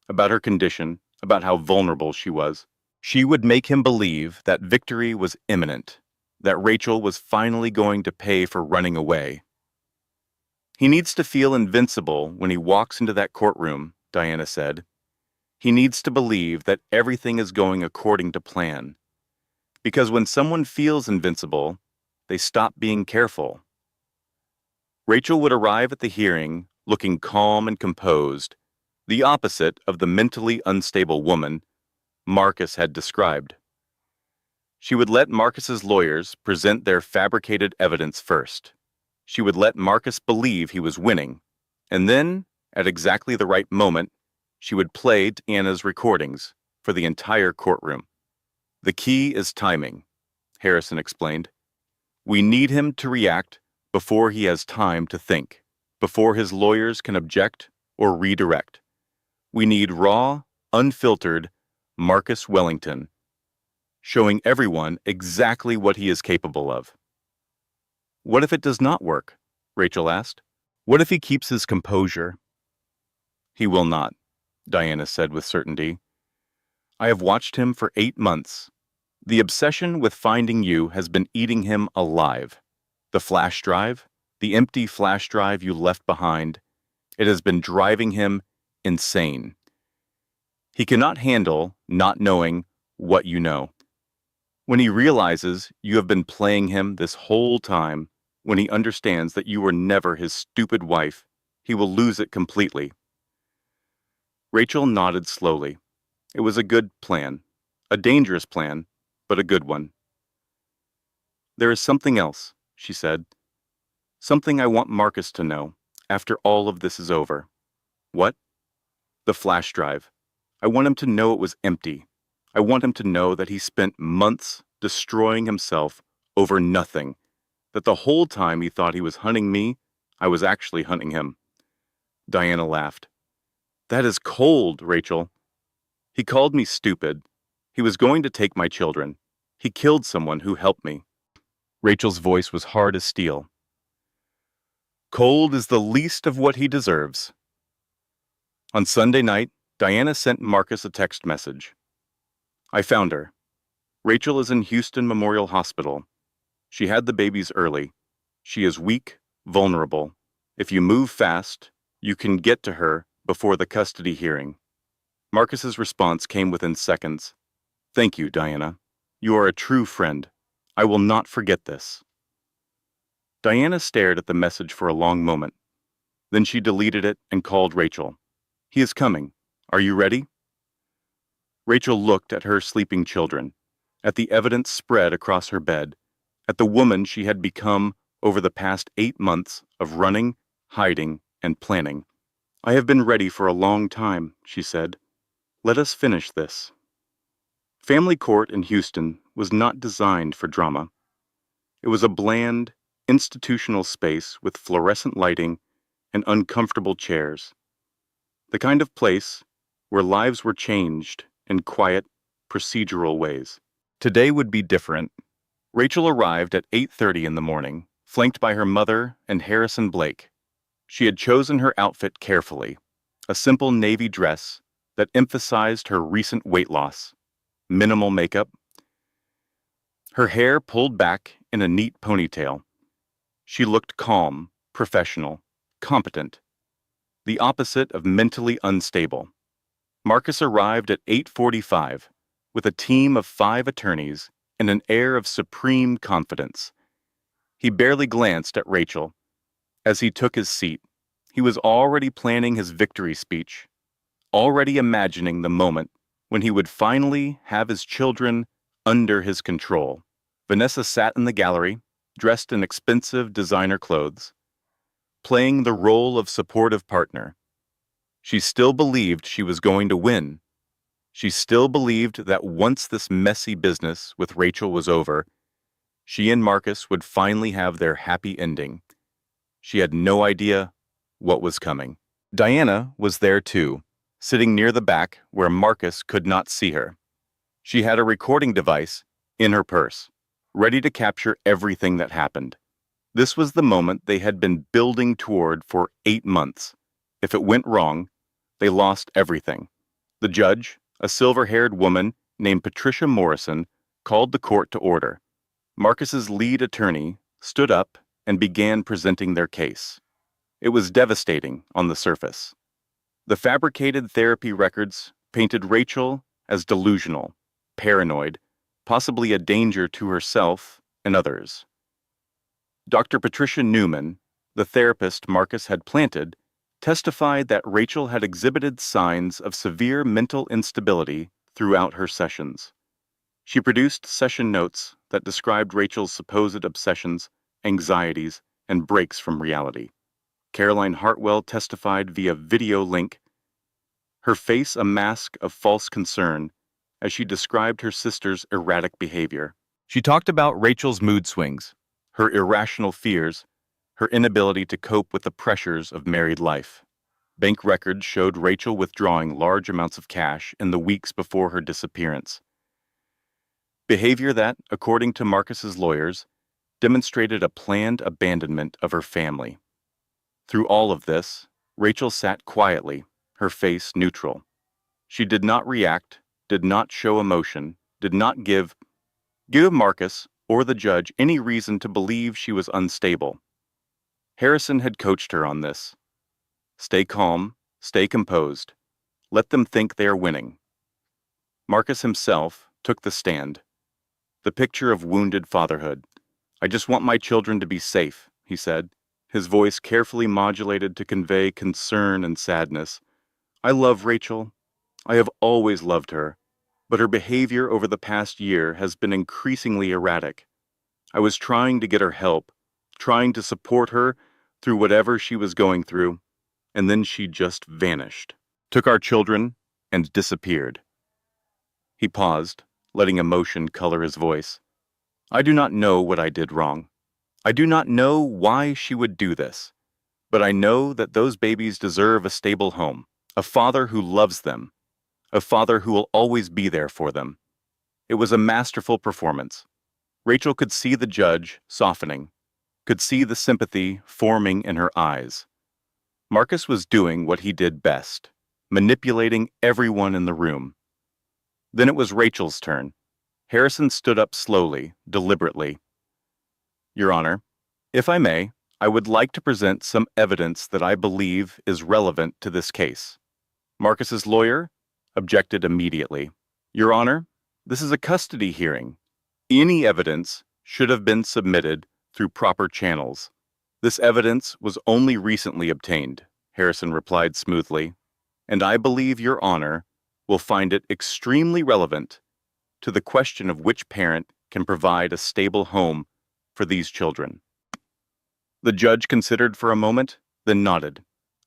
about her condition, about how vulnerable she was. She would make him believe that victory was imminent, that Rachel was finally going to pay for running away. He needs to feel invincible when he walks into that courtroom, Diana said. He needs to believe that everything is going according to plan. Because when someone feels invincible, they stop being careful. Rachel would arrive at the hearing looking calm and composed, the opposite of the mentally unstable woman Marcus had described. She would let Marcus's lawyers present their fabricated evidence first. She would let Marcus believe he was winning, and then, at exactly the right moment, she would play Diana's recordings for the entire courtroom. The key is timing, Harrison explained. We need him to react before he has time to think, before his lawyers can object or redirect. We need raw, unfiltered Marcus Wellington, showing everyone exactly what he is capable of. What if it does not work? Rachel asked. What if he keeps his composure? He will not, Diana said with certainty. I have watched him for 8 months. The obsession with finding you has been eating him alive. The flash drive, the empty flash drive you left behind, it has been driving him insane. He cannot handle not knowing what you know. When he realizes you have been playing him this whole time, when he understands that you were never his stupid wife, he will lose it completely. Rachel nodded slowly. It was a good plan. A dangerous plan, but a good one. There is something else, she said. Something I want Marcus to know, after all of this is over. What? The flash drive. I want him to know it was empty. I want him to know that he spent months destroying himself over nothing, that the whole time he thought he was hunting me, I was actually hunting him. Diana laughed. That is cold, Rachel. He called me stupid. He was going to take my children. He killed someone who helped me. Rachel's voice was hard as steel. Cold is the least of what he deserves. On Sunday night, Diana sent Marcus a text message. I found her. Rachel is in Houston Memorial Hospital. She had the babies early. She is weak, vulnerable. If you move fast, you can get to her before the custody hearing. Marcus's response came within seconds. Thank you, Diana. You are a true friend. I will not forget this. Diana stared at the message for a long moment. Then she deleted it and called Rachel. He is coming. Are you ready? Rachel looked at her sleeping children, at the evidence spread across her bed, at the woman she had become over the past 8 months of running, hiding, and planning. I have been ready for a long time, she said. Let us finish this. Family court in Houston was not designed for drama. It was a bland, institutional space with fluorescent lighting and uncomfortable chairs. The kind of place where lives were changed in quiet, procedural ways. Today would be different. Rachel arrived at 8:30 in the morning, flanked by her mother and Harrison Blake. She had chosen her outfit carefully, a simple navy dress that emphasized her recent weight loss, minimal makeup, her hair pulled back in a neat ponytail. She looked calm, professional, competent, the opposite of mentally unstable. Marcus arrived at 8:45 with a team of 5 attorneys and an air of supreme confidence. He barely glanced at Rachel. As he took his seat, he was already planning his victory speech, already imagining the moment when he would finally have his children under his control. Vanessa sat in the gallery, dressed in expensive designer clothes, playing the role of supportive partner. She still believed she was going to win. She still believed that once this messy business with Rachel was over, she and Marcus would finally have their happy ending. She had no idea what was coming. Diana was there too, sitting near the back where Marcus could not see her. She had a recording device in her purse, ready to capture everything that happened. This was the moment they had been building toward for 8 months. If it went wrong, they lost everything. The judge, a silver-haired woman named Patricia Morrison, called the court to order. Marcus's lead attorney stood up and began presenting their case. It was devastating on the surface. The fabricated therapy records painted Rachel as delusional, paranoid, possibly a danger to herself and others. Dr. Patricia Newman, the therapist Marcus had planted, testified that Rachel had exhibited signs of severe mental instability throughout her sessions. She produced session notes that described Rachel's supposed obsessions, anxieties, and breaks from reality. Caroline Hartwell testified via video link, her face a mask of false concern as she described her sister's erratic behavior. She talked about Rachel's mood swings, her irrational fears, her inability to cope with the pressures of married life. Bank records showed Rachel withdrawing large amounts of cash in the weeks before her disappearance. Behavior that, according to Marcus's lawyers, demonstrated a planned abandonment of her family. Through all of this, Rachel sat quietly, her face neutral. She did not react, did not show emotion, did not give Marcus or the judge any reason to believe she was unstable. Harrison had coached her on this. Stay calm, stay composed. Let them think they are winning. Marcus himself took the stand. The picture of wounded fatherhood. I just want my children to be safe, he said, his voice carefully modulated to convey concern and sadness. I love Rachel. I have always loved her, but her behavior over the past year has been increasingly erratic. I was trying to get her help, trying to support her through whatever she was going through, and then she just vanished, took our children, and disappeared. He paused, letting emotion color his voice. I do not know what I did wrong. I do not know why she would do this, but I know that those babies deserve a stable home, a father who loves them, a father who will always be there for them. It was a masterful performance. Rachel could see the judge softening, could see the sympathy forming in her eyes. Marcus was doing what he did best, manipulating everyone in the room. Then it was Rachel's turn. Harrison stood up slowly, deliberately. Your Honor, if I may, I would like to present some evidence that I believe is relevant to this case. Marcus's lawyer objected immediately. Your Honor, this is a custody hearing. Any evidence should have been submitted through proper channels. This evidence was only recently obtained, Harrison replied smoothly, and I believe Your Honor will find it extremely relevant to the question of which parent can provide a stable home for these children. The judge considered for a moment, then nodded.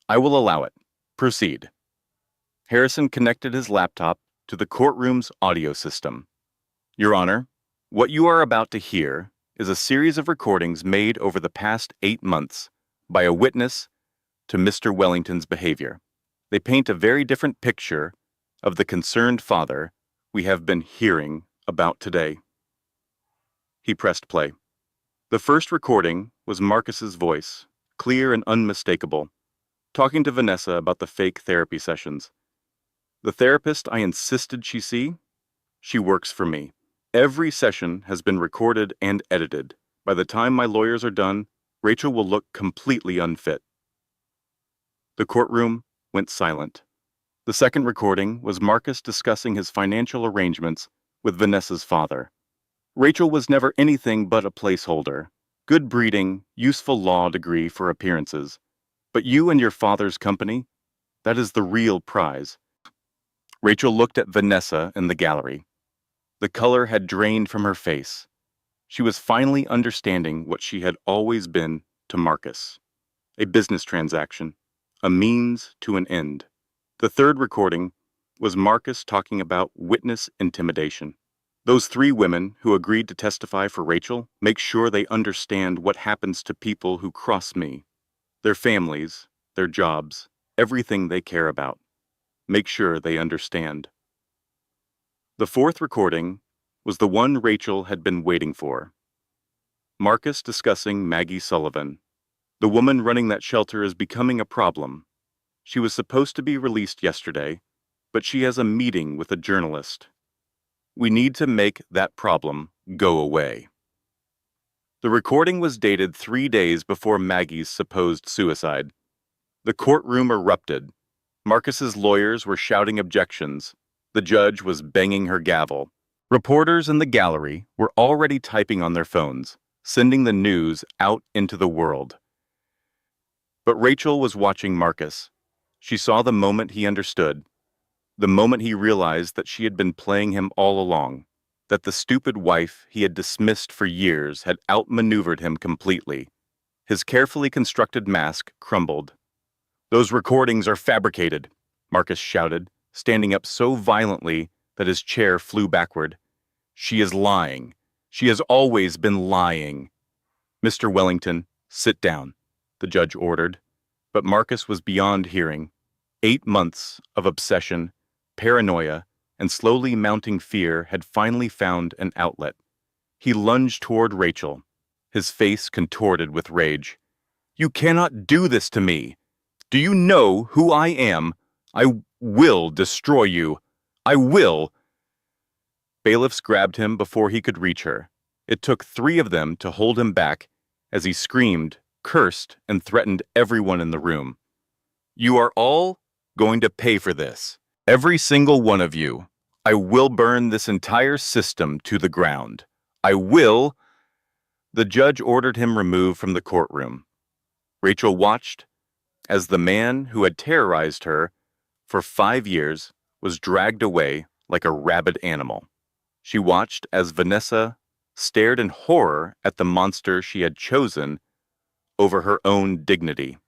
I will allow it. Proceed. Harrison connected his laptop to the courtroom's audio system. Your Honor, what you are about to hear is a series of recordings made over the past 8 months by a witness to Mr. Wellington's behavior. They paint a very different picture of the concerned father we have been hearing about today. He pressed play. The first recording was Marcus's voice, clear and unmistakable, talking to Vanessa about the fake therapy sessions. The therapist I insisted she see? She works for me. Every session has been recorded and edited. By the time my lawyers are done, Rachel will look completely unfit. The courtroom went silent. The second recording was Marcus discussing his financial arrangements with Vanessa's father. Rachel was never anything but a placeholder. Good breeding, useful law degree for appearances. But you and your father's company, that is the real prize. Rachel looked at Vanessa in the gallery. The color had drained from her face. She was finally understanding what she had always been to Marcus. A business transaction, a means to an end. The third recording was Marcus talking about witness intimidation. Those 3 women who agreed to testify for Rachel make sure they understand what happens to people who cross me. Their families, their jobs, everything they care about. Make sure they understand. The fourth recording was the one Rachel had been waiting for. Marcus discussing Maggie Sullivan. The woman running that shelter is becoming a problem. She was supposed to be released yesterday, but she has a meeting with a journalist. We need to make that problem go away. The recording was dated 3 days before Maggie's supposed suicide. The courtroom erupted. Marcus's lawyers were shouting objections. The judge was banging her gavel. Reporters in the gallery were already typing on their phones, sending the news out into the world. But Rachel was watching Marcus. She saw the moment he understood, the moment he realized that she had been playing him all along, that the stupid wife he had dismissed for years had outmaneuvered him completely. His carefully constructed mask crumbled. "Those recordings are fabricated," Marcus shouted, standing up so violently that his chair flew backward. "She is lying. She has always been lying." "Mr. Wellington, sit down," the judge ordered. But Marcus was beyond hearing. 8 months of obsession, paranoia, and slowly mounting fear had finally found an outlet. He lunged toward Rachel, his face contorted with rage. "You cannot do this to me. Do you know who I am? I will destroy you. I will." Bailiffs grabbed him before he could reach her. It took 3 of them to hold him back as he screamed, cursed, and threatened everyone in the room. "You are all going to pay for this. Every single one of you. I will burn this entire system to the ground. I will." The judge ordered him removed from the courtroom. Rachel watched as the man who had terrorized her for 5 years was dragged away like a rabid animal. She watched as Vanessa stared in horror at the monster she had chosen over her own dignity.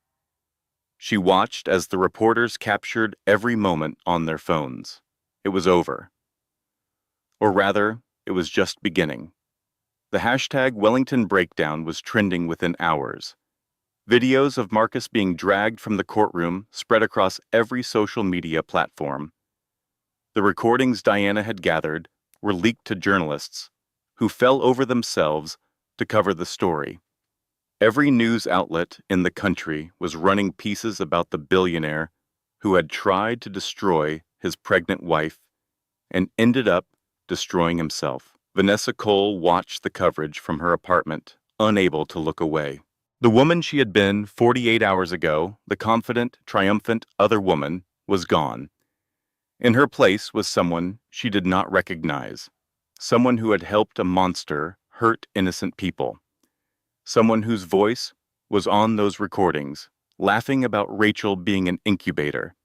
She watched as the reporters captured every moment on their phones. It was over. Or rather, it was just beginning. The hashtag Wellington Breakdown was trending within hours. Videos of Marcus being dragged from the courtroom spread across every social media platform. The recordings Diana had gathered were leaked to journalists, who fell over themselves to cover the story. Every news outlet in the country was running pieces about the billionaire who had tried to destroy his pregnant wife and ended up destroying himself. Vanessa Cole watched the coverage from her apartment, unable to look away. The woman she had been 48 hours ago, the confident, triumphant other woman, was gone. In her place was someone she did not recognize, someone who had helped a monster hurt innocent people, someone whose voice was on those recordings, laughing about Rachel being an incubator.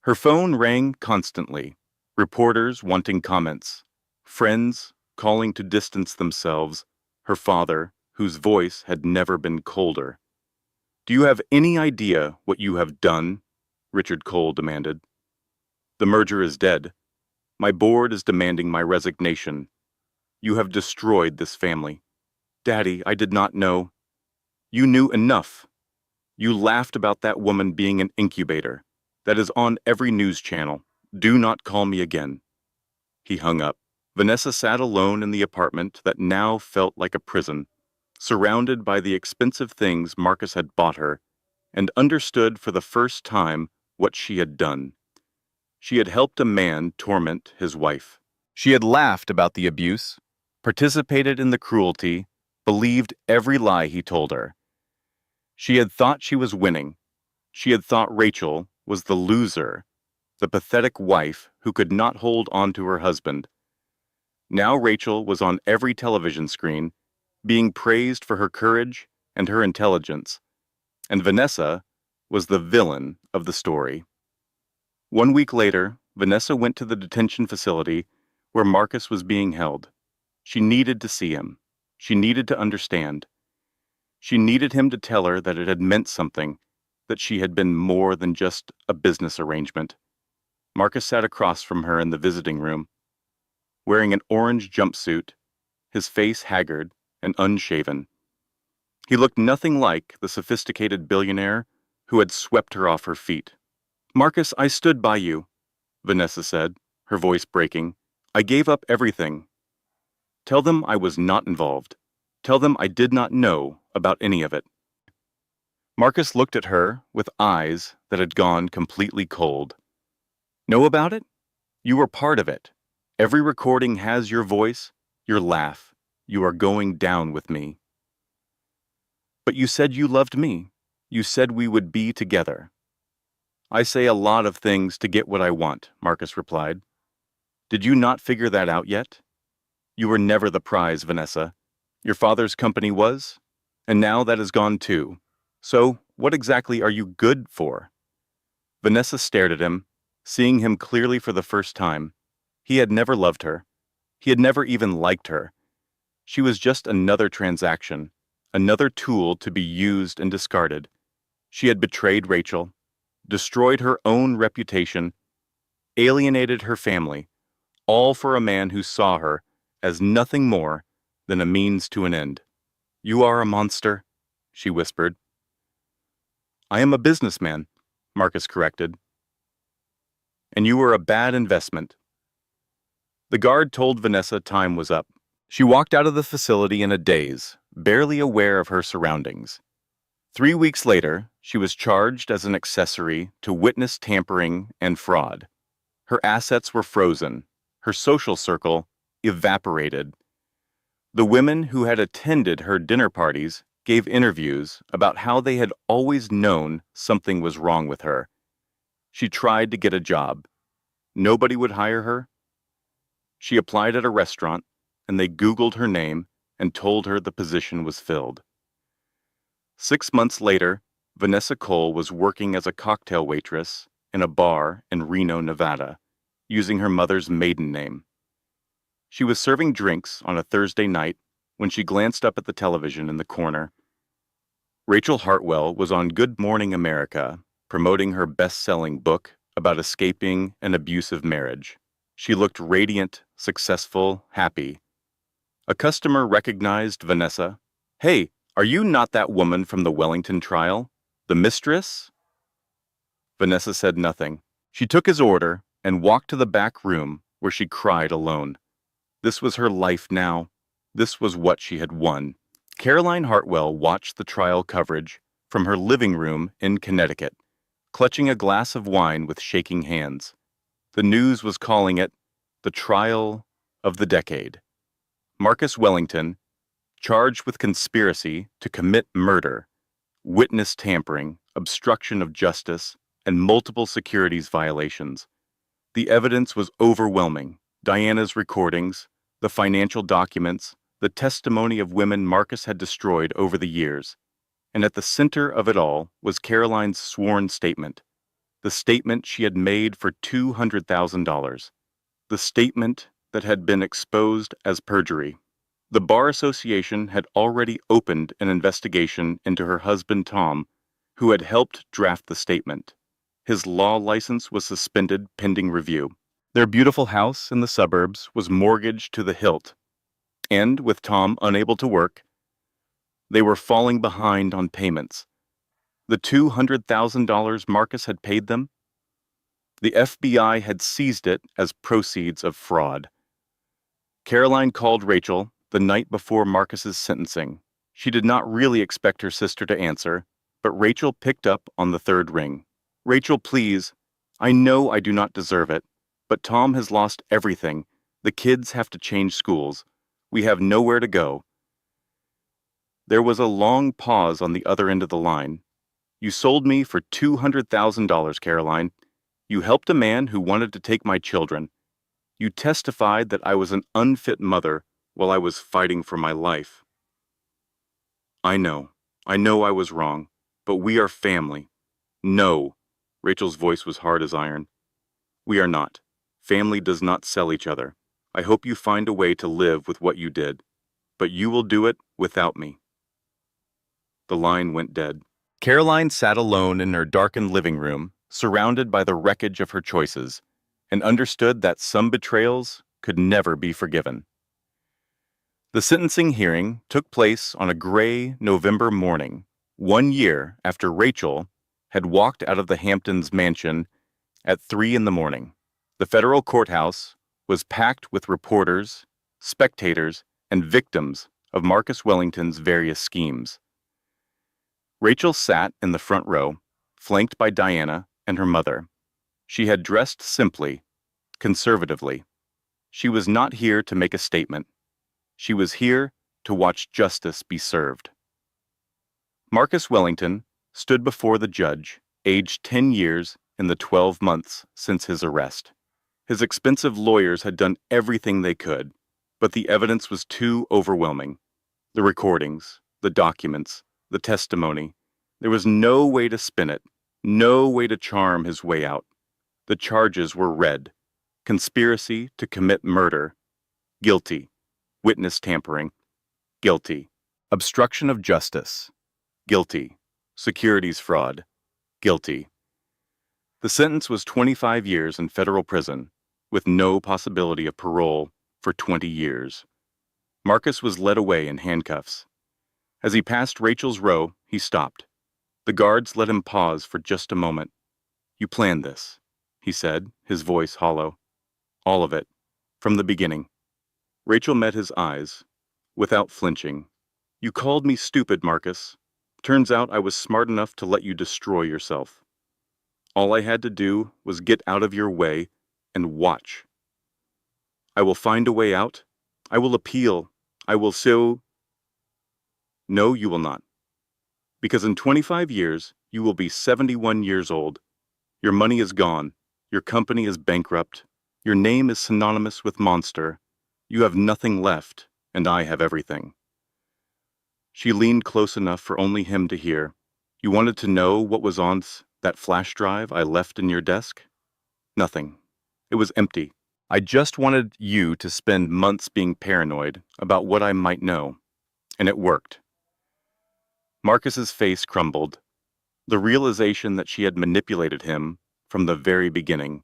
Her phone rang constantly, reporters wanting comments, friends calling to distance themselves, her father, whose voice had never been colder. "Do you have any idea what you have done?" Richard Cole demanded. "The merger is dead. My board is demanding my resignation. You have destroyed this family." "Daddy, I did not know." "You knew enough. You laughed about that woman being an incubator. That is on every news channel. Do not call me again." He hung up. Vanessa sat alone in the apartment that now felt like a prison, surrounded by the expensive things Marcus had bought her, and understood for the first time what she had done. She had helped a man torment his wife. She had laughed about the abuse, participated in the cruelty, believed every lie he told her. She had thought she was winning. She had thought Rachel was the loser, the pathetic wife who could not hold on to her husband. Now Rachel was on every television screen, being praised for her courage and her intelligence, and Vanessa was the villain of the story. 1 week later, Vanessa went to the detention facility where Marcus was being held. She needed to see him. She needed to understand. She needed him to tell her that it had meant something, that she had been more than just a business arrangement. Marcus sat across from her in the visiting room, wearing an orange jumpsuit, his face haggard and unshaven. He looked nothing like the sophisticated billionaire who had swept her off her feet. "Marcus, I stood by you," Vanessa said, her voice breaking. "I gave up everything. Tell them I was not involved. Tell them I did not know about any of it." Marcus looked at her with eyes that had gone completely cold. "Know about it? You were part of it. Every recording has your voice, your laugh. You are going down with me." "But you said you loved me. You said we would be together." "I say a lot of things to get what I want," Marcus replied. "Did you not figure that out yet? You were never the prize, Vanessa. Your father's company was, and now that is gone too. So, what exactly are you good for?" Vanessa stared at him, seeing him clearly for the first time. He had never loved her. He had never even liked her. She was just another transaction, another tool to be used and discarded. She had betrayed Rachel, destroyed her own reputation, alienated her family, all for a man who saw her as nothing more than a means to an end. "You are a monster," she whispered. "I am a businessman," Marcus corrected. "And you were a bad investment." The guard told Vanessa time was up. She walked out of the facility in a daze, barely aware of her surroundings. 3 weeks later, she was charged as an accessory to witness tampering and fraud. Her assets were frozen, her social circle evaporated. The women who had attended her dinner parties gave interviews about how they had always known something was wrong with her. She tried to get a job. Nobody would hire her. She applied at a restaurant, and they Googled her name and told her the position was filled. 6 months later, Vanessa Cole was working as a cocktail waitress in a bar in Reno, Nevada, using her mother's maiden name. She was serving drinks on a Thursday night when she glanced up at the television in the corner. Rachel Hartwell was on Good Morning America, promoting her best-selling book about escaping an abusive marriage. She looked radiant, successful, happy. A customer recognized Vanessa. "Hey, are you not that woman from the Wellington trial? The Mistress?" Vanessa said nothing. She took his order and walked to the back room where she cried alone. This was her life now. This was what she had won. Caroline Hartwell watched the trial coverage from her living room in Connecticut, clutching a glass of wine with shaking hands. The news was calling it the trial of the decade. Marcus Wellington, charged with conspiracy to commit murder, witness tampering, obstruction of justice, and multiple securities violations. The evidence was overwhelming. Diana's recordings, the financial documents, the testimony of women Marcus had destroyed over the years. And at the center of it all was Caroline's sworn statement, the statement she had made for $200,000, the statement that had been exposed as perjury. The Bar Association had already opened an investigation into her husband Tom, who had helped draft the statement. His law license was suspended pending review. Their beautiful house in the suburbs was mortgaged to the hilt, and with Tom unable to work, they were falling behind on payments. The $200,000 Marcus had paid them, the FBI had seized it as proceeds of fraud. Caroline called Rachel the night before Marcus's sentencing. She did not really expect her sister to answer, but Rachel picked up on the third ring. "Rachel, please. I know I do not deserve it, but Tom has lost everything. The kids have to change schools. We have nowhere to go." There was a long pause on the other end of the line. "You sold me for $200,000, Caroline. You helped a man who wanted to take my children. You testified that I was an unfit mother while I was fighting for my life." I know I was wrong, but we are family." "No," Rachel's voice was hard as iron. "We are not. Family does not sell each other. I hope you find a way to live with what you did, but you will do it without me." The line went dead. Caroline sat alone in her darkened living room, surrounded by the wreckage of her choices, and understood that some betrayals could never be forgiven. The sentencing hearing took place on a gray November morning, 1 year after Rachel had walked out of the Hamptons mansion at 3 in the morning. The federal courthouse was packed with reporters, spectators, and victims of Marcus Wellington's various schemes. Rachel sat in the front row, flanked by Diana and her mother. She had dressed simply, conservatively. She was not here to make a statement. She was here to watch justice be served. Marcus Wellington stood before the judge, aged 10 years in the 12 months since his arrest. His expensive lawyers had done everything they could, but the evidence was too overwhelming. The recordings, the documents, the testimony. There was no way to spin it, no way to charm his way out. The charges were read: conspiracy to commit murder, guilty; witness tampering, guilty; obstruction of justice, guilty; securities fraud, guilty. The sentence was 25 years in federal prison, with no possibility of parole for 20 years. Marcus was led away in handcuffs. As he passed Rachel's row, he stopped. The guards let him pause for just a moment. "You planned this," he said, his voice hollow. "All of it, from the beginning." Rachel met his eyes, without flinching. "You called me stupid, Marcus. Turns out I was smart enough to let you destroy yourself. All I had to do was get out of your way and watch. I will find a way out. I will appeal. I will sue." "No, you will not. Because in 25 years, you will be 71 years old. Your money is gone. Your company is bankrupt. Your name is synonymous with monster. You have nothing left, and I have everything." She leaned close enough for only him to hear. "You wanted to know what was on that flash drive I left in your desk? Nothing. It was empty. I just wanted you to spend months being paranoid about what I might know. And it worked." Marcus's face crumbled. The realization that she had manipulated him from the very beginning,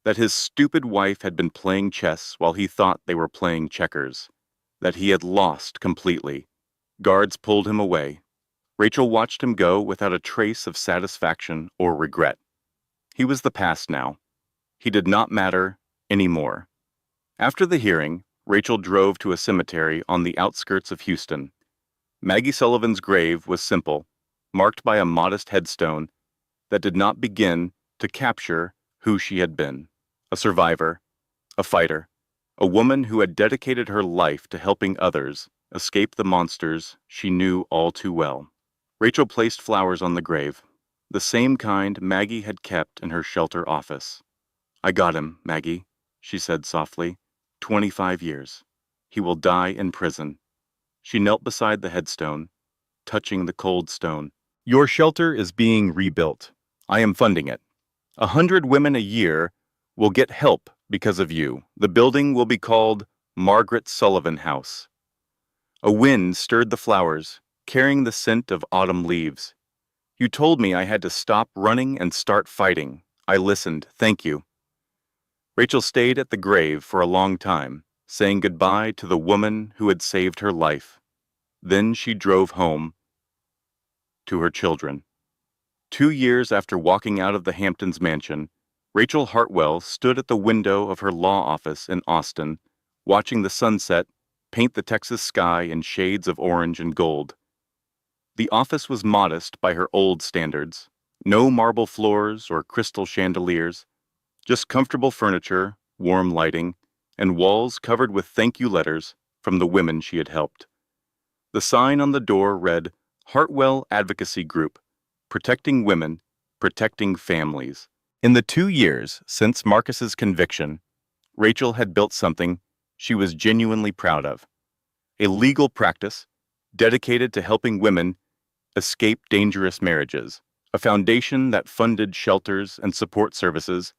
that his stupid wife had been playing chess while he thought they were playing checkers, that he had lost completely. Guards pulled him away. Rachel watched him go without a trace of satisfaction or regret. He was the past now. He did not matter anymore. After the hearing, Rachel drove to a cemetery on the outskirts of Houston. Maggie Sullivan's grave was simple, marked by a modest headstone that did not begin to capture who she had been: a survivor, a fighter, a woman who had dedicated her life to helping others escape the monsters she knew all too well. Rachel placed flowers on the grave, the same kind Maggie had kept in her shelter office. "I got him, Maggie," she said softly. 25 years. He will die in prison." She knelt beside the headstone, touching the cold stone. "Your shelter is being rebuilt. I am funding it. 100 women a year will get help because of you. The building will be called Margaret Sullivan House." A wind stirred the flowers, carrying the scent of autumn leaves. "You told me I had to stop running and start fighting. I listened. Thank you." Rachel stayed at the grave for a long time, saying goodbye to the woman who had saved her life. Then she drove home to her children. 2 years after walking out of the Hamptons mansion, Rachel Hartwell stood at the window of her law office in Austin, watching the sunset paint the Texas sky in shades of orange and gold. The office was modest by her old standards. No marble floors or crystal chandeliers, just comfortable furniture, warm lighting, and walls covered with thank you letters from the women she had helped. The sign on the door read, "Hartwell Advocacy Group, protecting women, protecting families." In the 2 years since Marcus's conviction, Rachel had built something she was genuinely proud of: a legal practice dedicated to helping women escape dangerous marriages, a foundation that funded shelters and support services,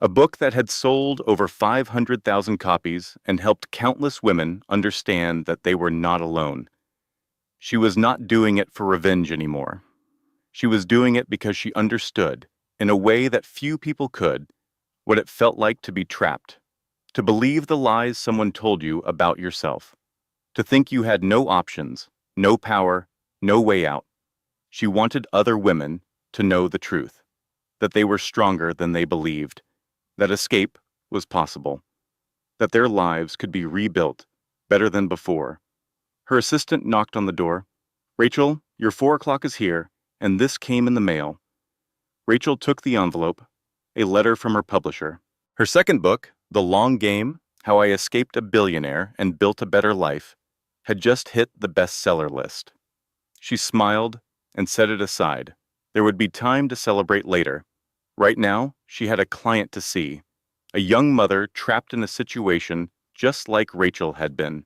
a book that had sold over 500,000 copies and helped countless women understand that they were not alone. She was not doing it for revenge anymore. She was doing it because she understood, in a way that few people could, what it felt like to be trapped, to believe the lies someone told you about yourself, to think you had no options, no power, no way out. She wanted other women to know the truth, that they were stronger than they believed, that escape was possible, that their lives could be rebuilt better than before. Her assistant knocked on the door. "Rachel, your 4 o'clock is here, and this came in the mail." Rachel took the envelope, a letter from her publisher. Her second book, The Long Game: How I Escaped a Billionaire and Built a Better Life, had just hit the bestseller list. She smiled and set it aside. There would be time to celebrate later. Right now, she had a client to see, a young mother trapped in a situation just like Rachel had been.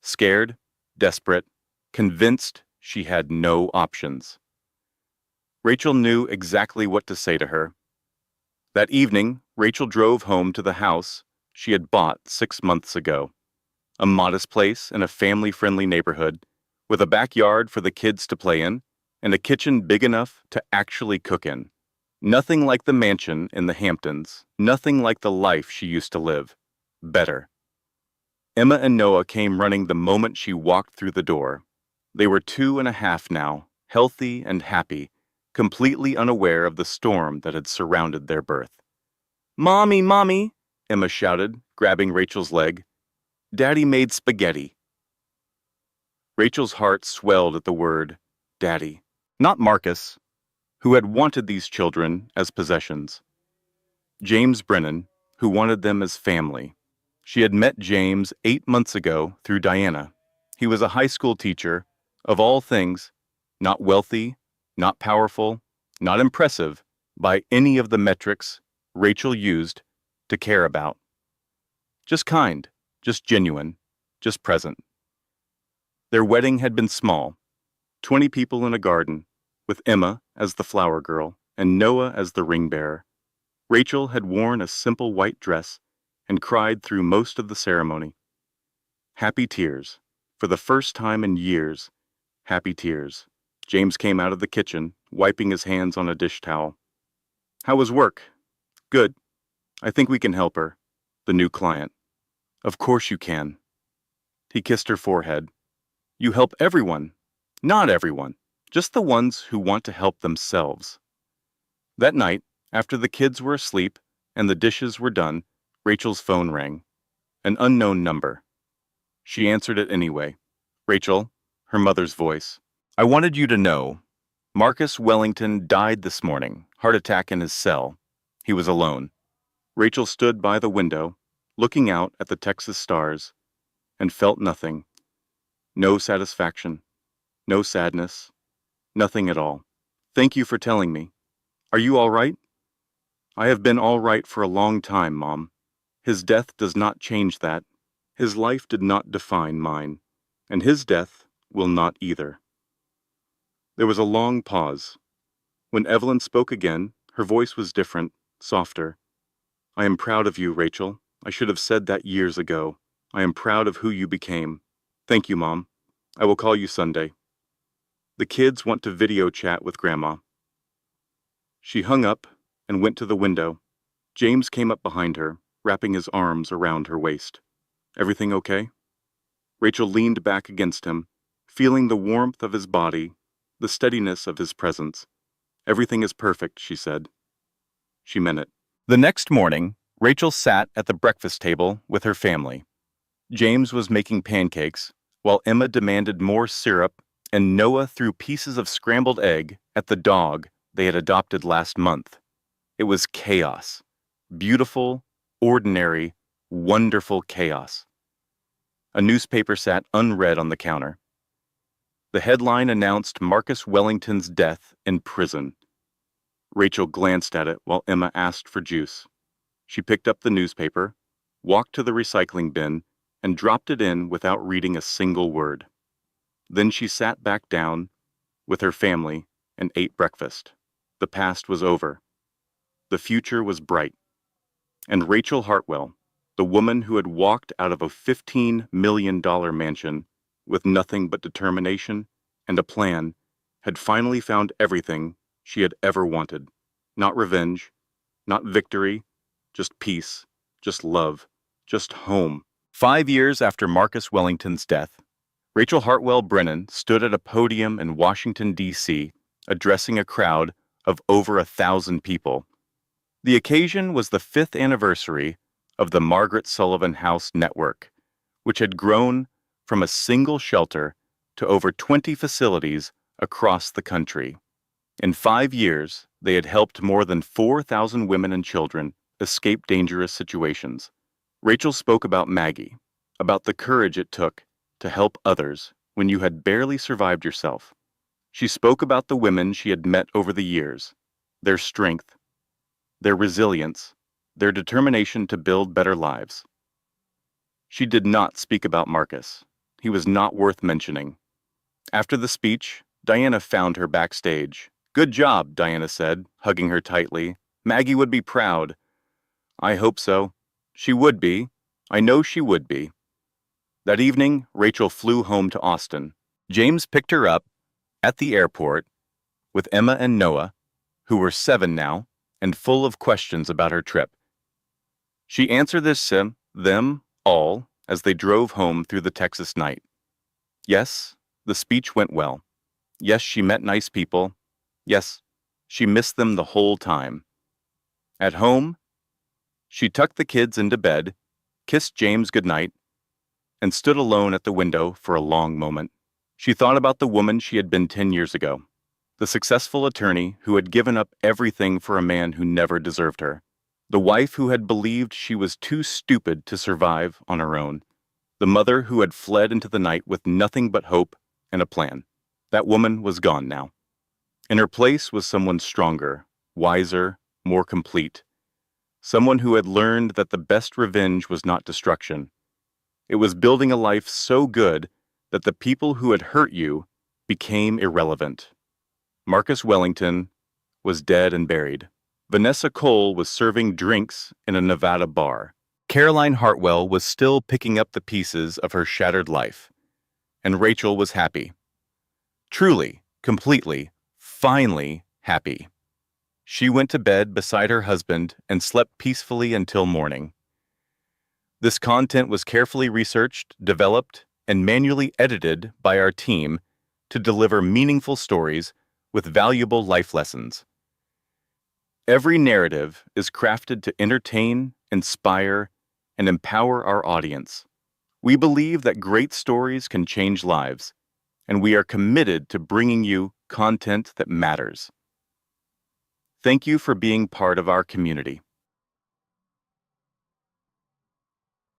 Scared, desperate, convinced she had no options. Rachel knew exactly what to say to her. That evening, Rachel drove home to the house she had bought 6 months ago. A modest place in a family-friendly neighborhood, with a backyard for the kids to play in, and a kitchen big enough to actually cook in. Nothing like the mansion in the Hamptons, nothing like the life she used to live. Better. Emma and Noah came running the moment she walked through the door. They were 2.5 now, healthy and happy, completely unaware of the storm that had surrounded their birth. "Mommy, Mommy!" Emma shouted, grabbing Rachel's leg. "Daddy made spaghetti." Rachel's heart swelled at the word, Daddy. Not Marcus, who had wanted these children as possessions. James Brennan, who wanted them as family. She had met James 8 months ago through Diana. He was a high school teacher, of all things, not wealthy, not powerful, not impressive by any of the metrics Rachel used to care about. Just kind, just genuine, just present. Their wedding had been small, 20 people in a garden, with Emma as the flower girl and Noah as the ring bearer. Rachel had worn a simple white dress and cried through most of the ceremony. Happy tears. For the first time in years, happy tears. James came out of the kitchen, wiping his hands on a dish towel. "How was work?" "Good. I think we can help her." The new client. "Of course you can." He kissed her forehead. "You help everyone." "Not everyone. Just the ones who want to help themselves." That night, after the kids were asleep and the dishes were done, Rachel's phone rang. An unknown number. She answered it anyway. "Rachel," her mother's voice. "I wanted you to know. Marcus Wellington died this morning, heart attack in his cell. He was alone." Rachel stood by the window, looking out at the Texas stars, and felt nothing. No satisfaction, no sadness, nothing at all. "Thank you for telling me. Are you all right?" "I have been all right for a long time, Mom. His death does not change that. His life did not define mine, and his death will not either." There was a long pause. When Evelyn spoke again, her voice was different, softer. "I am proud of you, Rachel. I should have said that years ago. I am proud of who you became. Thank you, Mom. I will call you Sunday. The kids want to video chat with Grandma." She hung up and went to the window. James came up behind her, wrapping his arms around her waist. "Everything okay?" Rachel leaned back against him, feeling the warmth of his body, the steadiness of his presence. "Everything is perfect," she said. She meant it. The next morning, Rachel sat at the breakfast table with her family. James was making pancakes, while Emma demanded more syrup and Noah threw pieces of scrambled egg at the dog they had adopted last month. It was chaos. Beautiful, ordinary, wonderful chaos. A newspaper sat unread on the counter. The headline announced Marcus Wellington's death in prison. Rachel glanced at it while Emma asked for juice. She picked up the newspaper, walked to the recycling bin, and dropped it in without reading a single word. Then she sat back down with her family and ate breakfast. The past was over. The future was bright. And Rachel Hartwell, the woman who had walked out of a $15 million mansion with nothing but determination and a plan, had finally found everything she had ever wanted. Not revenge, not victory, just peace, just love, just home. 5 years after Marcus Wellington's death, Rachel Hartwell Brennan stood at a podium in Washington, D.C., addressing a crowd of over 1,000 people. The occasion was the 5th anniversary of the Margaret Sullivan House Network, which had grown from a single shelter to over 20 facilities across the country. In 5 years, they had helped more than 4,000 women and children escape dangerous situations. Rachel spoke about Maggie, about the courage it took to help others when you had barely survived yourself. She spoke about the women she had met over the years, their strength, their resilience, their determination to build better lives. She did not speak about Marcus. He was not worth mentioning. After the speech, Diana found her backstage. "Good job," Diana said, hugging her tightly. "Maggie would be proud." "I hope so. She would be. I know she would be." That evening, Rachel flew home to Austin. James picked her up at the airport with Emma and Noah, who were 7 now, and full of questions about her trip. She answered them all as they drove home through the Texas night. Yes, the speech went well. Yes, she met nice people. Yes, she missed them the whole time. At home, she tucked the kids into bed, kissed James goodnight, and stood alone at the window for a long moment. She thought about the woman she had been 10 years ago, the successful attorney who had given up everything for a man who never deserved her, the wife who had believed she was too stupid to survive on her own, the mother who had fled into the night with nothing but hope and a plan. That woman was gone now. In her place was someone stronger, wiser, more complete, someone who had learned that the best revenge was not destruction. It was building a life so good that the people who had hurt you became irrelevant. Marcus Wellington was dead and buried. Vanessa Cole was serving drinks in a Nevada bar. Caroline Hartwell was still picking up the pieces of her shattered life. And Rachel was happy. Truly, completely, finally happy. She went to bed beside her husband and slept peacefully until morning. This content was carefully researched, developed, and manually edited by our team to deliver meaningful stories with valuable life lessons. Every narrative is crafted to entertain, inspire, and empower our audience. We believe that great stories can change lives, and we are committed to bringing you content that matters. Thank you for being part of our community.